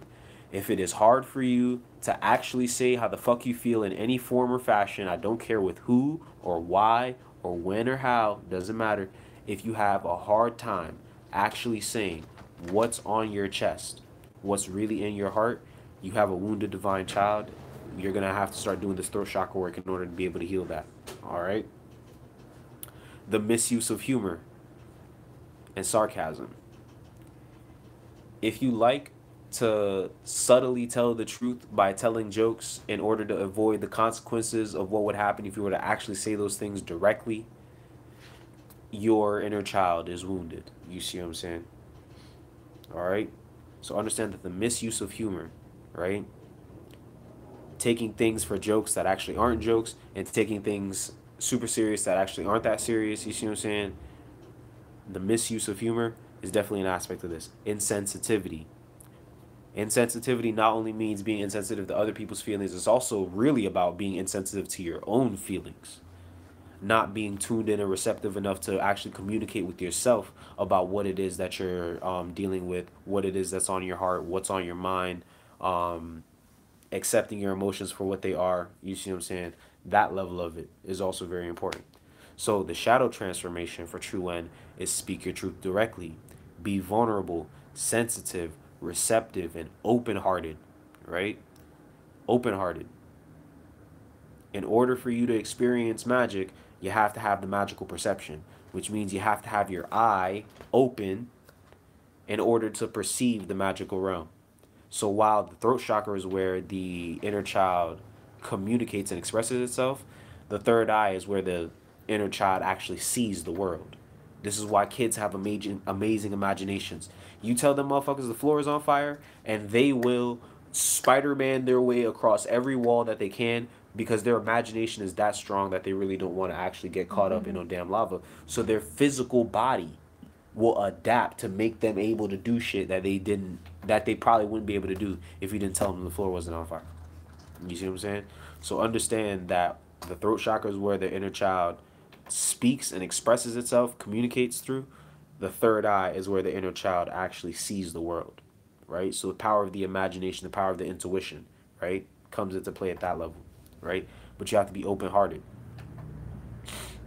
If it is hard for you to actually say how the fuck you feel in any form or fashion, I don't care with who or why or when or how, doesn't matter. If you have a hard time actually saying what's on your chest, what's really in your heart, you have a wounded divine child. You're going to have to start doing this throat chakra work in order to be able to heal that. All right? The misuse of humor and sarcasm. If you like to subtly tell the truth by telling jokes in order to avoid the consequences of what would happen if you were to actually say those things directly, your inner child is wounded. You see what I'm saying? All right? So understand that the misuse of humor, right? Taking things for jokes that actually aren't jokes and taking things super serious that actually aren't that serious. You see what I'm saying? The misuse of humor is definitely an aspect of this. Insensitivity. Insensitivity not only means being insensitive to other people's feelings, it's also really about being insensitive to your own feelings. Not being tuned in and receptive enough to actually communicate with yourself about what it is that you're dealing with, what it is that's on your heart, what's on your mind, accepting your emotions for what they are. You see what I'm saying? That level of it is also very important. So the shadow transformation for Chuen is speak your truth directly, be vulnerable, sensitive, receptive, and open-hearted, right? Open-hearted. In order for you to experience magic, you have to have the magical perception, which means you have to have your eye open in order to perceive the magical realm. So while the throat chakra is where the inner child communicates and expresses itself, the third eye is where the inner child actually sees the world. This is why kids have amazing imaginations. You tell them motherfuckers the floor is on fire, and they will Spider-Man their way across every wall that they can because their imagination is that strong that they really don't want to actually get caught up in no damn lava. So their physical body will adapt to make them able to do shit that they probably wouldn't be able to do if you didn't tell them the floor wasn't on fire. You see what I'm saying? So understand that the throat chakra is where the inner child speaks and expresses itself, communicates through. The third eye is where the inner child actually sees the world, right? So the power of the imagination, the power of the intuition, right, comes into play at that level, right? But you have to be open-hearted.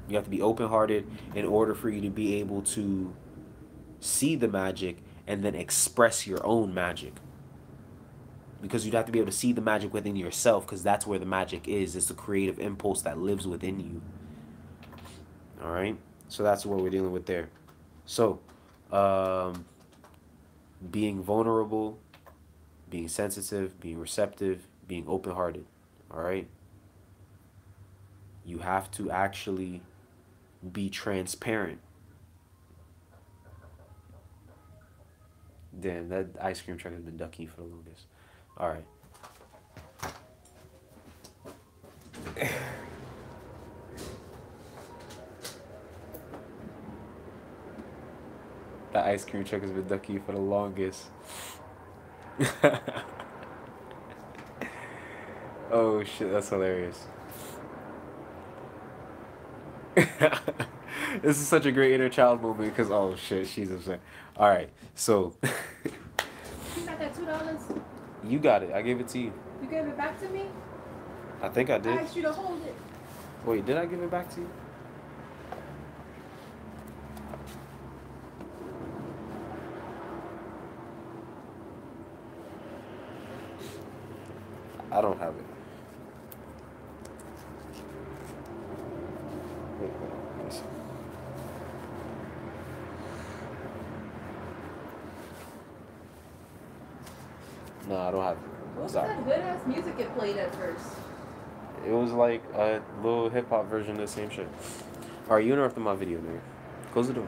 You have to be open-hearted in order for you to be able to see the magic and then express your own magic. Because you'd have to be able to see the magic within yourself, because that's where the magic is. It's the creative impulse that lives within you. All right? So that's what we're dealing with there. So, being vulnerable, being sensitive, being receptive, being open-hearted. All right? You have to actually be transparent. Damn, that ice cream truck has been ducking for the longest. All right. That ice cream truck has been ducking for the longest. Oh shit, that's hilarious. This is such a great inner child moment because, oh shit, she's upset. All right, so. You got that $2? You got it. I gave it to you. You gave it back to me? I think I did. I asked you to hold it. Wait, did I give it back to you? I don't have it. Wait, let me see. No, I don't have it. What's Sorry. that good ass music it played at first? It was like a little hip hop version of the same shit. Alright, you interrupted my video, nigga. Close the door.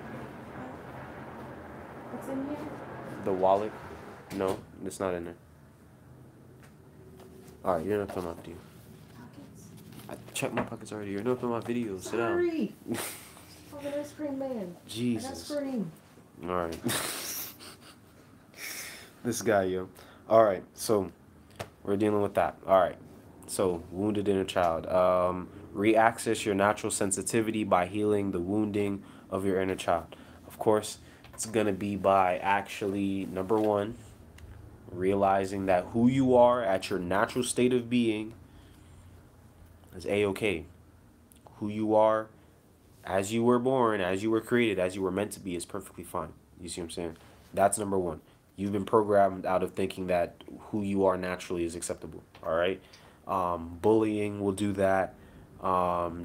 What's in here? The wallet? No, it's not in there. Alright, you interrupted my video. Pockets. I checked my pockets already. You're interrupting my video. Sit down. Sorry. Fucking ice cream man. Jesus. I got scream. Alright. This guy, yo. Alright, so we're dealing with that. Alright. So, wounded inner child. Re-access your natural sensitivity by healing the wounding of your inner child. Of course, it's going to be by actually, number one, realizing that who you are at your natural state of being is A-okay. Who you are as you were born, as you were created, as you were meant to be is perfectly fine. You see what I'm saying? That's number one. You've been programmed out of thinking that who you are naturally is acceptable. All right? Bullying will do that.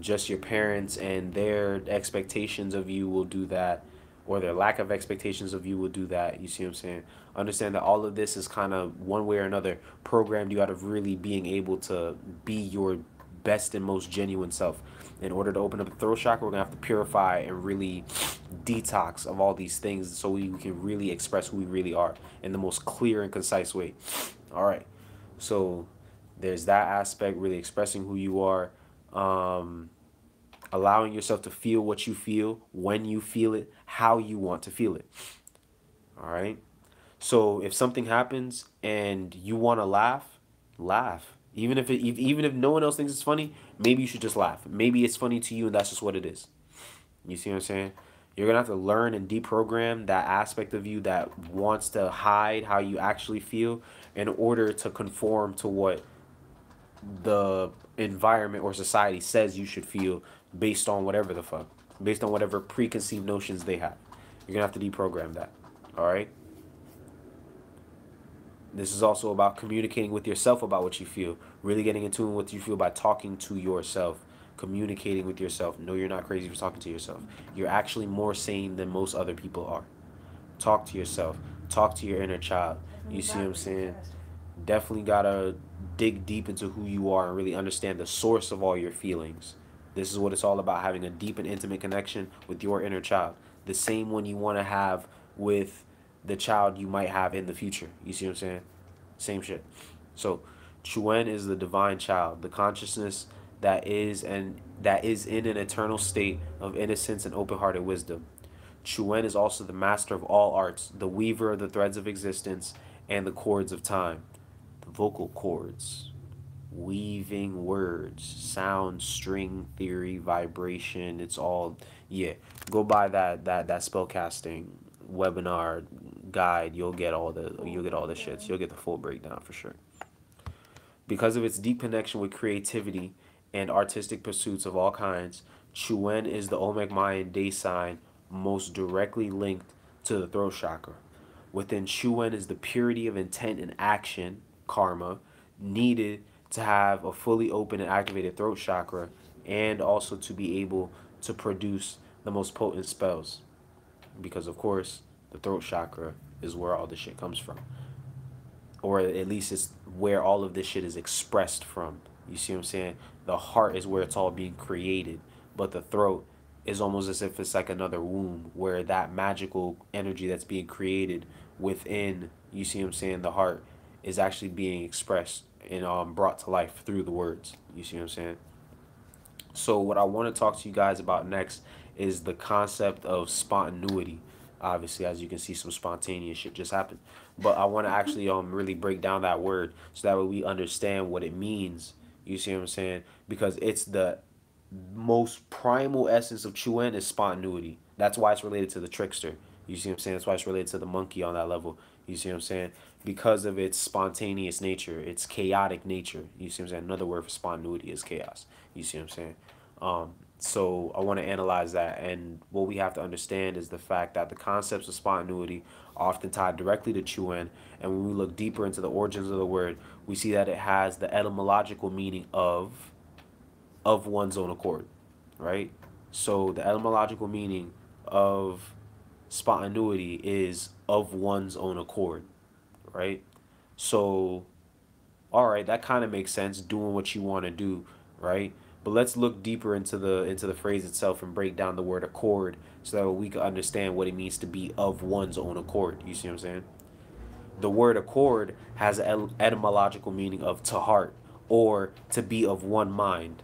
Just your parents and their expectations of you will do that, or their lack of expectations of you will do that. You see what I'm saying? Understand that all of this is kind of one way or another programmed you out of really being able to be your best and most genuine self. In order to open up the throat chakra, we're going to have to purify and really detox of all these things so we can really express who we really are in the most clear and concise way. All right. So there's that aspect, really expressing who you are, allowing yourself to feel what you feel, when you feel it, how you want to feel it. All right. So if something happens and you want to laugh, laugh. Even if no one else thinks it's funny, maybe you should just laugh. Maybe it's funny to you and that's just what it is. You see what I'm saying? You're going to have to learn and deprogram that aspect of you that wants to hide how you actually feel in order to conform to what the environment or society says you should feel based on whatever the fuck. Based on whatever preconceived notions they have. You're going to have to deprogram that. All right? This is also about communicating with yourself about what you feel. Really getting in tune with what you feel by talking to yourself. Communicating with yourself. No, you're not crazy for talking to yourself. You're actually more sane than most other people are. Talk to yourself. Talk to your inner child. You see what I'm saying? Definitely gotta dig deep into who you are and really understand the source of all your feelings. This is what it's all about, having a deep and intimate connection with your inner child. The same one you want to have with the child you might have in the future. You see what I'm saying? Same shit. So, Chuen is the divine child, the consciousness that is in an eternal state of innocence and open-hearted wisdom. Chuen is also the master of all arts, the weaver of the threads of existence and the cords of time. The vocal cords, weaving words, sound, string theory, vibration, it's all, yeah. Go by that spellcasting webinar guide, you'll get all the shits. You'll get the full breakdown for sure. Because of its deep connection with creativity and artistic pursuits of all kinds, Chuen is the Olmec Mayan day sign most directly linked to the throat chakra. Within Chuen is the purity of intent and action, karma, needed to have a fully open and activated throat chakra and also to be able to produce the most potent spells. Because, of course, the throat chakra is where all this shit comes from. Or at least it's where all of this shit is expressed from. You see what I'm saying? The heart is where it's all being created. But the throat is almost as if it's like another womb where that magical energy that's being created within, you see what I'm saying, the heart is actually being expressed and brought to life through the words. You see what I'm saying? So what I want to talk to you guys about next is the concept of spontaneity. Obviously, as you can see, some spontaneous shit just happened. But I want to actually really break down that word so that way we understand what it means. You see what I'm saying? Because it's the most primal essence of Chuen is spontaneity. That's why it's related to the trickster. You see what I'm saying? That's why it's related to the monkey on that level. You see what I'm saying? Because of its spontaneous nature, its chaotic nature. You see what I'm saying? Another word for spontaneity is chaos. You see what I'm saying? So I want to analyze that, and what we have to understand is the fact that the concepts of spontaneity are often tied directly to Chuen, and when we look deeper into the origins of the word, we see that it has the etymological meaning of one's own accord, right? So the etymological meaning of spontaneity is of one's own accord, right? So, all right, that kind of makes sense, doing what you want to do, right? But let's look deeper into the phrase itself and break down the word accord so that we can understand what it means to be of one's own accord. You see what I'm saying? The word accord has an etymological meaning of to heart or to be of one mind.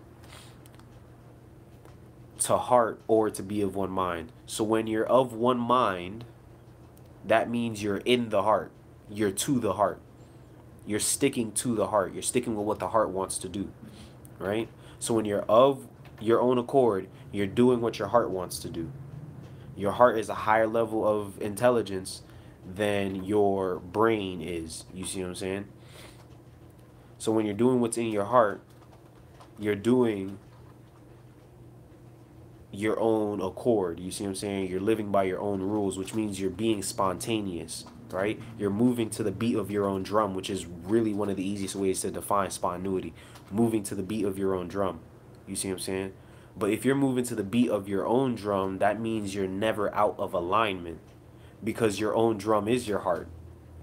To heart or to be of one mind. So when you're of one mind, that means you're in the heart. You're to the heart. You're sticking to the heart. You're sticking with what the heart wants to do, right? So when you're of your own accord, you're doing what your heart wants to do. Your heart is a higher level of intelligence than your brain is. You see what I'm saying? So when you're doing what's in your heart, you're doing your own accord. You see what I'm saying? You're living by your own rules, which means you're being spontaneous, right? You're moving to the beat of your own drum, which is really one of the easiest ways to define spontaneity. Moving to the beat of your own drum. You see what I'm saying? But if you're moving to the beat of your own drum, that means you're never out of alignment because your own drum is your heart.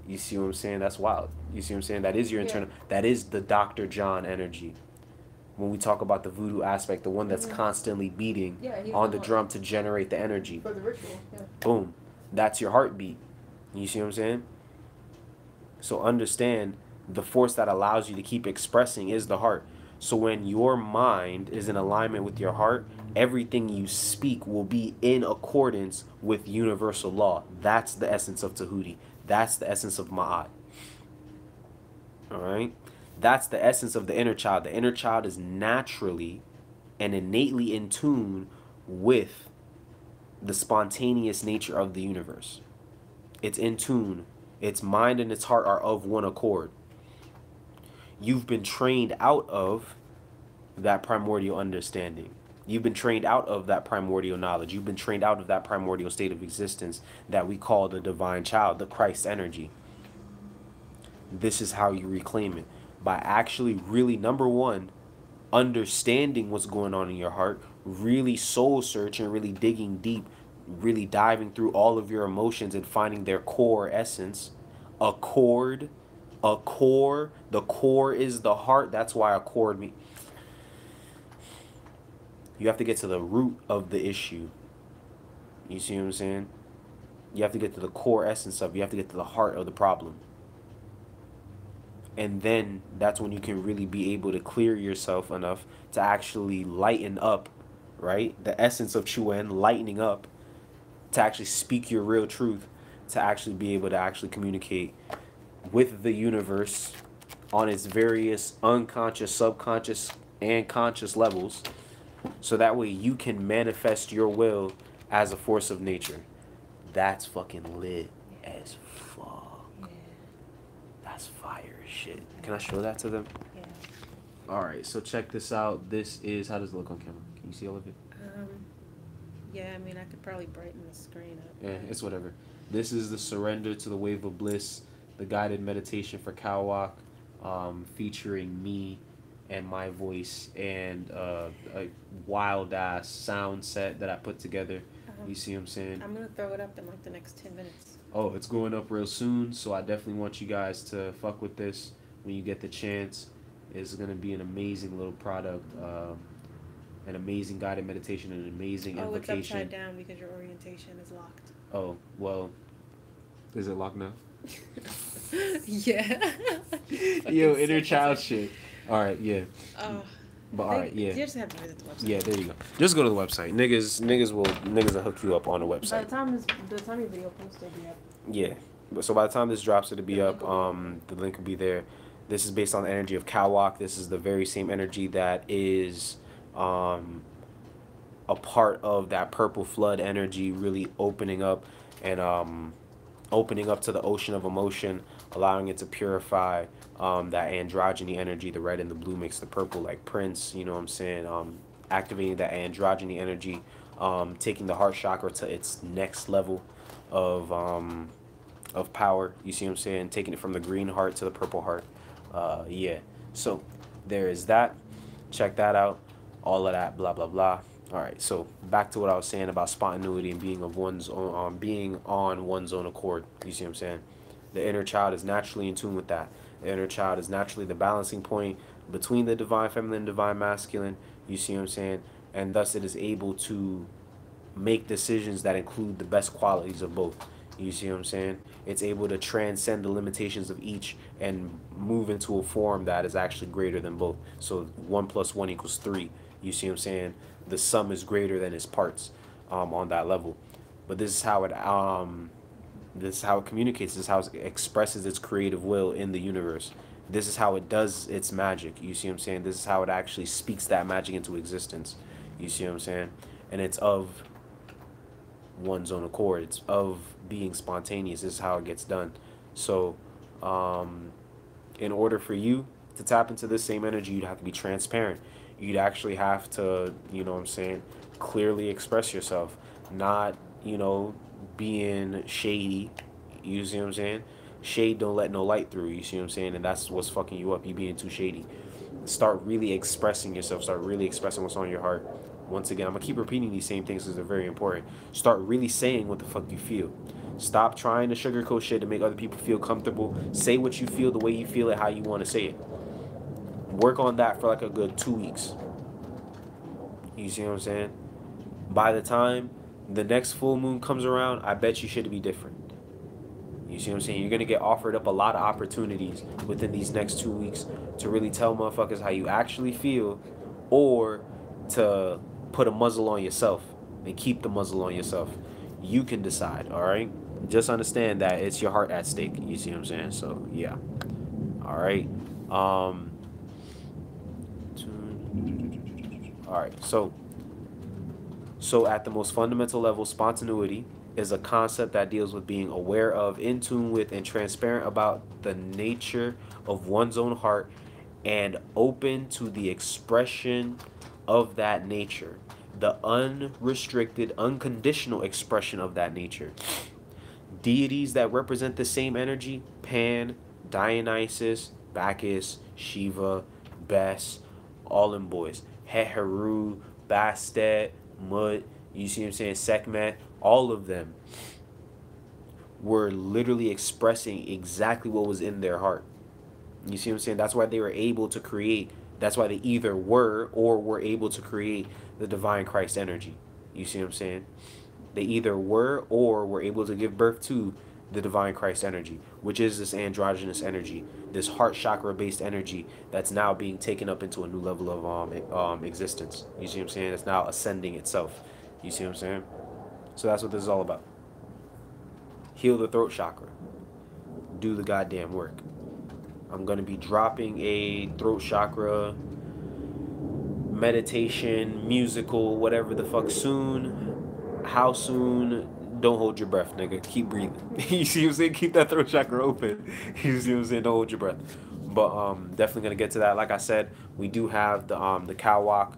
You see what I'm saying? That's wild. You see what I'm saying? That is your internal, that is the Dr. John energy. When we talk about the voodoo aspect, the one that's constantly beating on the drum to generate the energy. For the ritual, yeah. Boom. That's your heartbeat. You see what I'm saying? So understand the force that allows you to keep expressing is the heart. So when your mind is in alignment with your heart, everything you speak will be in accordance with universal law. That's the essence of Tahuti. That's the essence of Ma'at. All right? That's the essence of the inner child. The inner child is naturally and innately in tune with the spontaneous nature of the universe. It's in tune. Its mind and its heart are of one accord. You've been trained out of that primordial understanding. You've been trained out of that primordial knowledge. You've been trained out of that primordial state of existence that we call the divine child, the Christ energy. This is how you reclaim it. By actually really, number one, understanding what's going on in your heart, really soul searching, really digging deep, really diving through all of your emotions and finding their core essence. A core, the core is the heart. That's why a cord means. You have to get to the root of the issue. You see what I'm saying? You have to get to the core essence of it. You have to get to the heart of the problem. And then that's when you can really be able to clear yourself enough to actually lighten up, right? The essence of Chuen, lightening up, to actually speak your real truth, to actually be able to actually communicate with the universe on its various unconscious, subconscious, and conscious levels, so that way you can manifest your will as a force of nature. That's fucking lit as fuck. Yeah. That's fire as shit. Can I show that to them? Yeah. Alright, so check this out. This is, how does it look on camera? Can you see all of it? Yeah, I mean, I could probably brighten the screen up. Yeah, it's whatever. This is the Surrender to the Wave of Bliss, the guided meditation for Cauac, featuring me and my voice and a wild ass sound set that I put together. You see what I'm saying? I'm gonna throw it up in like the next 10 minutes. Oh, it's going up real soon, so I definitely want you guys to fuck with this when you get the chance. It's gonna be an amazing little product, an amazing guided meditation, an amazing invocation. It's upside down because your orientation is locked. Oh, well, is it locked now? Yeah. Yo, inner child shit. All right, yeah. Oh. But all right, yeah. You just have to visit the website. Yeah, there you go. Just go to the website. Niggas will hook you up on the By website. the time your video posted, yeah. Yeah. But so by the time this drops, it'll be up. The link will be there. This is based on the energy of Cauac. This is the very same energy that is a part of that purple flood energy, really opening up and opening up to the ocean of emotion, allowing it to purify that androgyny energy, the red and the blue mix the purple like Prince, you know what I'm saying? Activating that androgyny energy, taking the heart chakra to its next level of power, you see what I'm saying? Taking it from the green heart to the purple heart. Yeah. So there is that. Check that out. All of that, blah, blah, blah. All right, so back to what I was saying about spontaneity and being of one's own, being on one's own accord. You see what I'm saying? The inner child is naturally in tune with that. The inner child is naturally the balancing point between the divine feminine and divine masculine. You see what I'm saying? And thus it is able to make decisions that include the best qualities of both. You see what I'm saying? It's able to transcend the limitations of each and move into a form that is actually greater than both. So 1 + 1 = 3. You see what I'm saying? The sum is greater than its parts on that level. But this is how it communicates. This is how it expresses its creative will in the universe. This is how it does its magic. You see what I'm saying? This is how it actually speaks that magic into existence. You see what I'm saying? And it's of one's own accord. It's of being spontaneous. This is how it gets done. So in order for you to tap into this same energy, you'd have to be transparent. You'd actually have to, you know what I'm saying, clearly express yourself, not, you know, being shady. You see what I'm saying? Shade don't let no light through. You see what I'm saying? And that's what's fucking you up. You being too shady. Start really expressing yourself. Start really expressing what's on your heart. Once again, I'm gonna keep repeating these same things because they're very important. Start really saying what the fuck you feel. Stop trying to sugarcoat shit to make other people feel comfortable. Say what you feel the way you feel it, how you want to say it. Work on that for like a good 2 weeks. You see what I'm saying? By the time the next full moon comes around, I bet you shit to be different. You see what I'm saying? You're going to get offered up a lot of opportunities within these next 2 weeks to really tell motherfuckers how you actually feel, or to put a muzzle on yourself and keep the muzzle on yourself. You can decide, all right? Just understand that it's your heart at stake. You see what I'm saying? So, yeah. All right. All right. So at the most fundamental level, spontaneity is a concept that deals with being aware of, in tune with, and transparent about the nature of one's own heart and open to the expression of that nature, the unrestricted, unconditional expression of that nature. Deities that represent the same energy: Pan, Dionysus, Bacchus, Shiva, Bes, all them boys. Heru, Bastet, Mut, you see what I'm saying, Sekhmet, all of them were literally expressing exactly what was in their heart. You see what I'm saying? That's why they were able to create. That's why they either were or were able to create the divine Christ energy. You see what I'm saying? They either were or were able to give birth to the divine Christ energy, which is this androgynous energy, this heart chakra based energy that's now being taken up into a new level of existence. You see what I'm saying? It's now ascending itself. You see what I'm saying? So that's what this is all about. Heal the throat chakra. Do the goddamn work. I'm going to be dropping a throat chakra meditation, musical, whatever the fuck soon. How soon? Don't hold your breath, nigga. Keep breathing. You see what I'm saying? Keep that throat chakra open. You see what I'm saying? Don't hold your breath. But definitely gonna get to that. Like I said, we do have the Cauac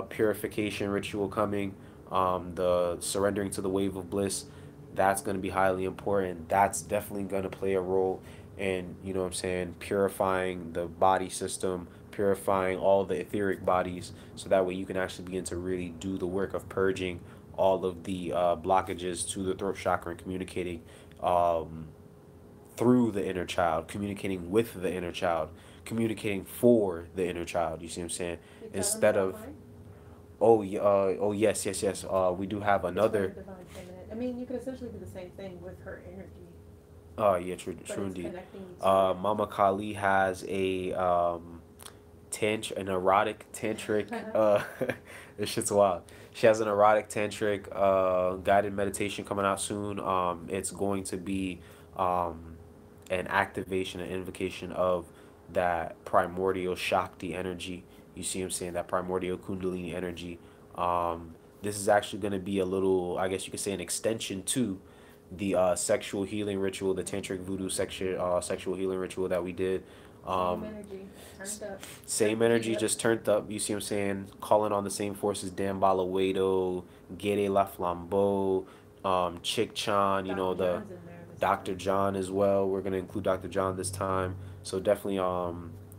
purification ritual coming. The surrendering to the wave of bliss. That's gonna be highly important. That's definitely gonna play a role in, you know what I'm saying, purifying the body system, purifying all the etheric bodies, so that way you can actually begin to really do the work of purging all of the blockages to the throat chakra and communicating through the inner child, communicating with the inner child, communicating for the inner child. You see what I'm saying? Instead of, yes. We do have another. I mean, you could essentially do the same thing with her energy. Oh yeah, true indeed. Mama Kali has a an erotic tantric. This shit's wild. She has an erotic tantric guided meditation coming out soon. It's going to be an activation, an invocation of that primordial Shakti energy. You see what I'm saying? That primordial Kundalini energy. This is actually going to be a little, I guess you could say, an extension to the sexual healing ritual, the tantric voodoo sexual healing ritual that we did. Same energy, turned up. Same energy, just turned up. You see what I'm saying? Calling on the same forces: Dambala Wedo, Gere La Flambeau, Chick Chan, you know, the Dr. John as well. We're gonna include Dr. John this time, so definitely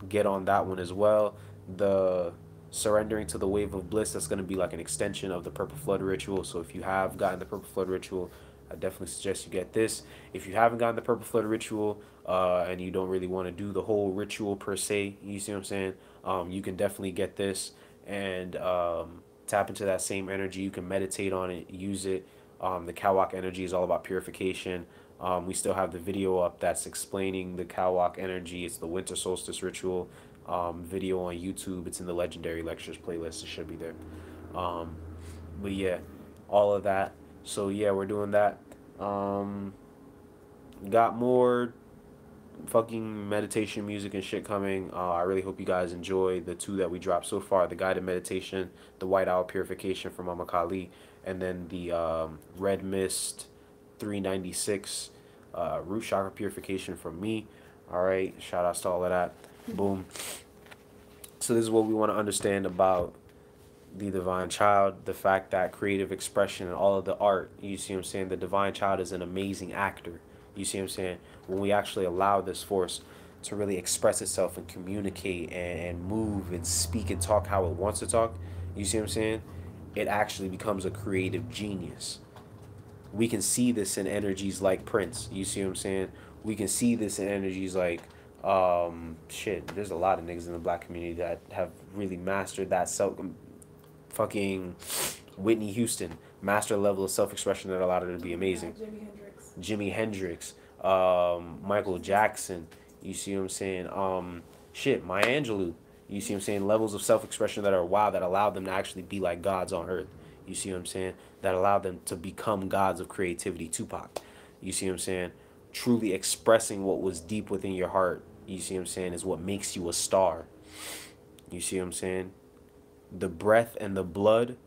get on that one as well. The surrendering to the wave of bliss, that's gonna be like an extension of the purple flood ritual. So if you have gotten the purple flood ritual, I definitely suggest you get this. If you haven't gotten the Purple Flood ritual, and you don't really want to do the whole ritual per se, you see what I'm saying? You can definitely get this and tap into that same energy. You can meditate on it, use it. The Cauac energy is all about purification. We still have the video up that's explaining the Cauac energy. It's the winter solstice ritual video on YouTube. It's in the Legendary Lectures playlist. It should be there. But yeah, all of that. So yeah, we're doing that. Got more fucking meditation music and shit coming. I really hope you guys enjoy the two that we dropped so far: the guided meditation, the White Owl Purification from Mama Kali, and then the Red Mist 396 Root Chakra Purification from me. All right, shout outs to all of that. Boom. So this is what we want to understand about the divine child, the fact that creative expression and all of the art, you see what I'm saying, the divine child is an amazing actor. You see what I'm saying? When we actually allow this force to really express itself and communicate and move and speak and talk how it wants to talk, you see what I'm saying? It actually becomes a creative genius. We can see this in energies like Prince. You see what I'm saying? We can see this in energies like shit. There's a lot of niggas in the black community that have really mastered that self. Fucking Whitney Houston, master level of self-expression that allowed her to be amazing. Jimi Hendrix, Michael Jackson. You see what I'm saying? Shit, Maya Angelou. You see what I'm saying? Levels of self-expression that are wow, that allowed them to actually be like gods on earth. You see what I'm saying? That allowed them to become gods of creativity. Tupac. You see what I'm saying? Truly expressing what was deep within your heart. You see what I'm saying? Is what makes you a star. You see what I'm saying? The breath and the blood,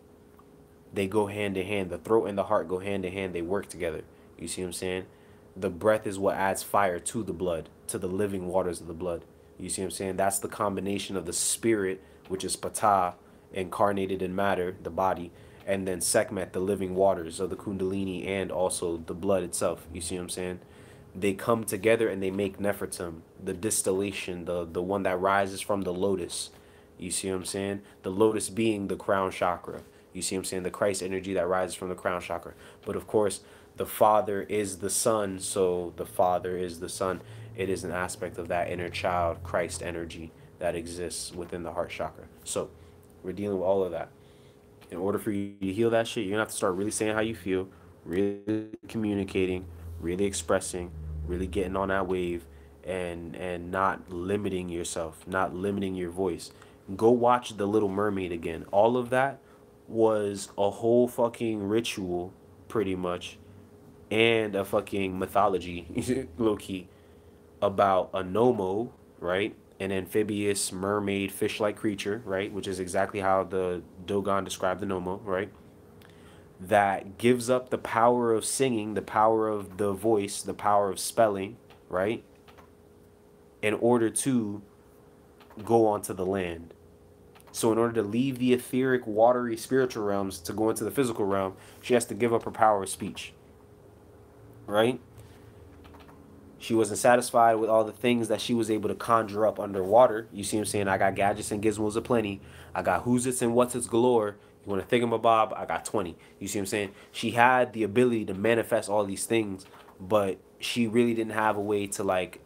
they go hand in hand. The throat and the heart go hand in hand. They work together. You see what I'm saying? The breath is what adds fire to the blood, to the living waters of the blood. You see what I'm saying? That's the combination of the spirit, which is Ptah, incarnated in matter, the body, and then Sekhmet, the living waters of the Kundalini, and also the blood itself. You see what I'm saying? They come together and they make Nefertum, the distillation, the one that rises from the lotus. You see what I'm saying? The lotus being the crown chakra. You see what I'm saying? The Christ energy that rises from the crown chakra. But of course, the Father is the Son. So the Father is the Son. It is an aspect of that inner child Christ energy that exists within the heart chakra. So we're dealing with all of that. In order for you to heal that shit, you're going to have to start really saying how you feel, really communicating, really expressing, really getting on that wave, and not limiting yourself, not limiting your voice. Go watch The Little Mermaid again. All of that was a whole fucking ritual, pretty much, and a fucking mythology, low-key, about a Nomo, right? An amphibious, mermaid, fish-like creature, right? Which is exactly how the Dogon described the Nomo, right? That gives up the power of singing, the power of the voice, the power of spelling, right? In order to go onto the land. So in order to leave the etheric, watery, spiritual realms to go into the physical realm, she has to give up her power of speech. Right? She wasn't satisfied with all the things that she was able to conjure up underwater. You see what I'm saying? I got gadgets and gizmos aplenty. I got who's its and what's its galore. You want to thingamabob? I got 20. You see what I'm saying? She had the ability to manifest all these things, but she really didn't have a way to like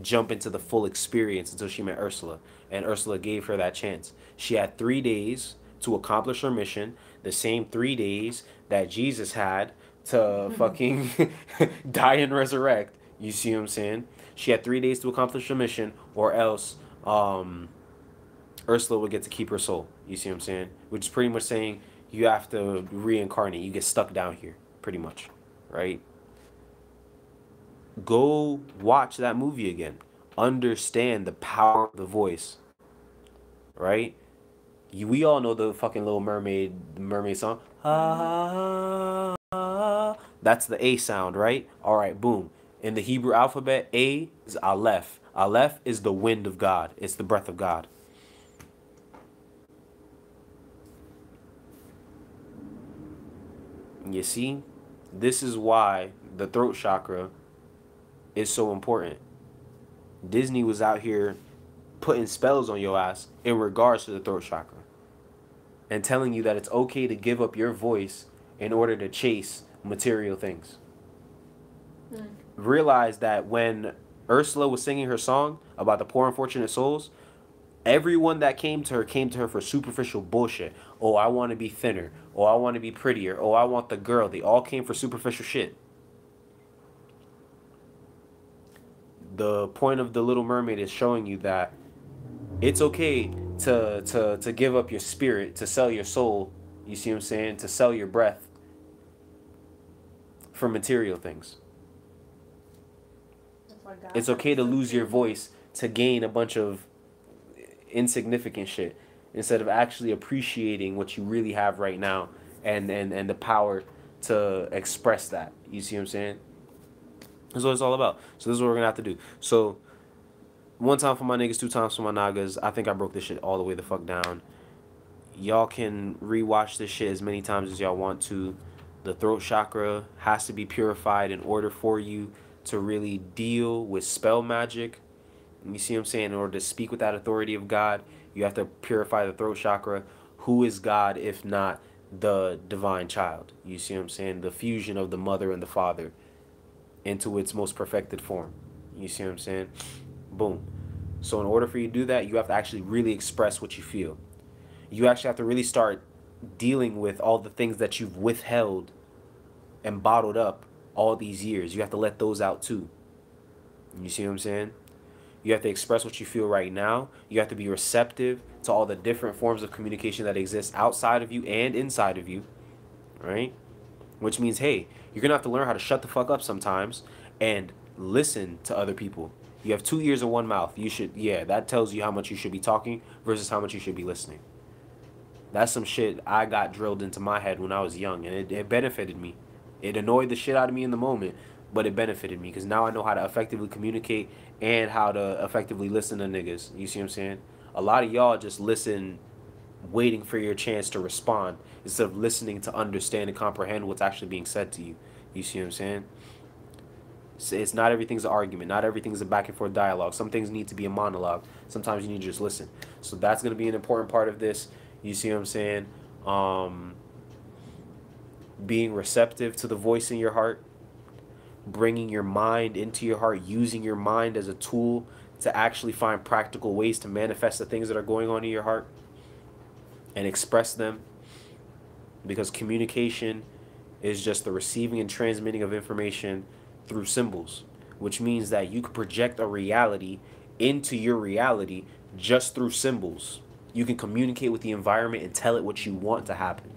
jump into the full experience until she met Ursula, and Ursula gave her that chance. She had 3 days to accomplish her mission, the same 3 days that Jesus had to fucking die and resurrect. You see what I'm saying? She had 3 days to accomplish her mission, or else Ursula would get to keep her soul. You see what I'm saying? Which is pretty much saying you have to reincarnate. You get stuck down here, pretty much, right? Go watch that movie again. Understand the power of the voice, right? We all know the fucking Little Mermaid, the mermaid song. Ah, ah. That's the A sound, right? All right, boom. In the Hebrew alphabet, A is Aleph. Aleph is the wind of God. It's the breath of God. You see, this is why the throat chakra is so important. Disney was out here putting spells on your ass in regards to the throat chakra and telling you that it's okay to give up your voice in order to chase material things. Mm. Realize that when Ursula was singing her song about the poor unfortunate souls, everyone that came to her for superficial bullshit. Oh, I want to be thinner. Oh, I want to be prettier. Oh, I want the girl. They all came for superficial shit. The point of The Little Mermaid is showing you that it's okay to give up your spirit, to sell your soul, you see what I'm saying? To sell your breath for material things. That's why God It's okay to has lose your to- voice to gain a bunch of insignificant shit instead of actually appreciating what you really have right now and the power to express that. You see what I'm saying? That's what it's all about. So this is what we're gonna have to do. So 1 time for my niggas, 2 times for my nagas. I think I broke this shit all the way the fuck down. Y'all can rewatch this shit as many times as y'all want to. The throat chakra has to be purified in order for you to really deal with spell magic. You see what I'm saying? In order to speak with that authority of God, you have to purify the throat chakra. Who is God if not the divine child? You see what I'm saying? The fusion of the mother and the father into its most perfected form. You see what I'm saying? Boom. So in order for you to do that, you have to actually really express what you feel. You actually have to really start dealing with all the things that you've withheld and bottled up all these years. You have to let those out too. You see what I'm saying? You have to express what you feel right now. You have to be receptive to all the different forms of communication that exist outside of you and inside of you, right? Which means, hey, you're going to have to learn how to shut the fuck up sometimes and listen to other people. You have 2 ears and 1 mouth. You should, yeah, that tells you how much you should be talking versus how much you should be listening. That's some shit I got drilled into my head when I was young, and it benefited me. It annoyed the shit out of me in the moment, but it benefited me because now I know how to effectively communicate and how to effectively listen to niggas. You see what I'm saying? A lot of y'all just listen waiting for your chance to respond instead of listening to understand and comprehend what's actually being said to you. You see what I'm saying? So it's not everything's an argument. Not everything's a back and forth dialogue. Some things need to be a monologue. Sometimes you need to just listen. So that's going to be an important part of this. You see what I'm saying? Being receptive to the voice in your heart. Bringing your mind into your heart. Using your mind as a tool to actually find practical ways to manifest the things that are going on in your heart. And express them. Because communication is just the receiving and transmitting of information through symbols, which means that you can project a reality into your reality just through symbols. You can communicate with the environment and tell it what you want to happen.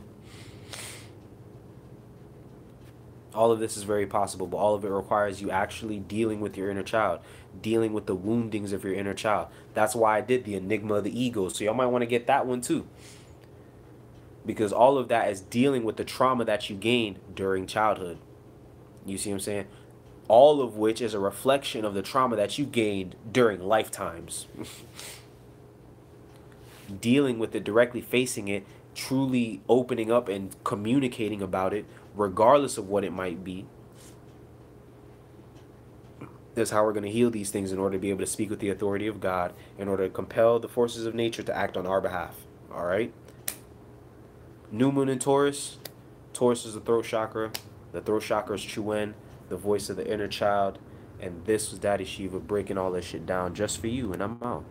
All of this is very possible, but all of it requires you actually dealing with your inner child, dealing with the woundings of your inner child. That's why I did the enigma of the ego. So y'all might want to get that one too. Because all of that is dealing with the trauma that you gained during childhood. You see what I'm saying? All of which is a reflection of the trauma that you gained during lifetimes. Dealing with it, directly facing it, truly opening up and communicating about it, regardless of what it might be. That's how we're going to heal these things in order to be able to speak with the authority of God, in order to compel the forces of nature to act on our behalf. All right? New moon in Taurus. Taurus is the throat chakra. The throat chakra is Chuen, the voice of the inner child. And this was Daddy Shiva breaking all this shit down just for you, and I'm out.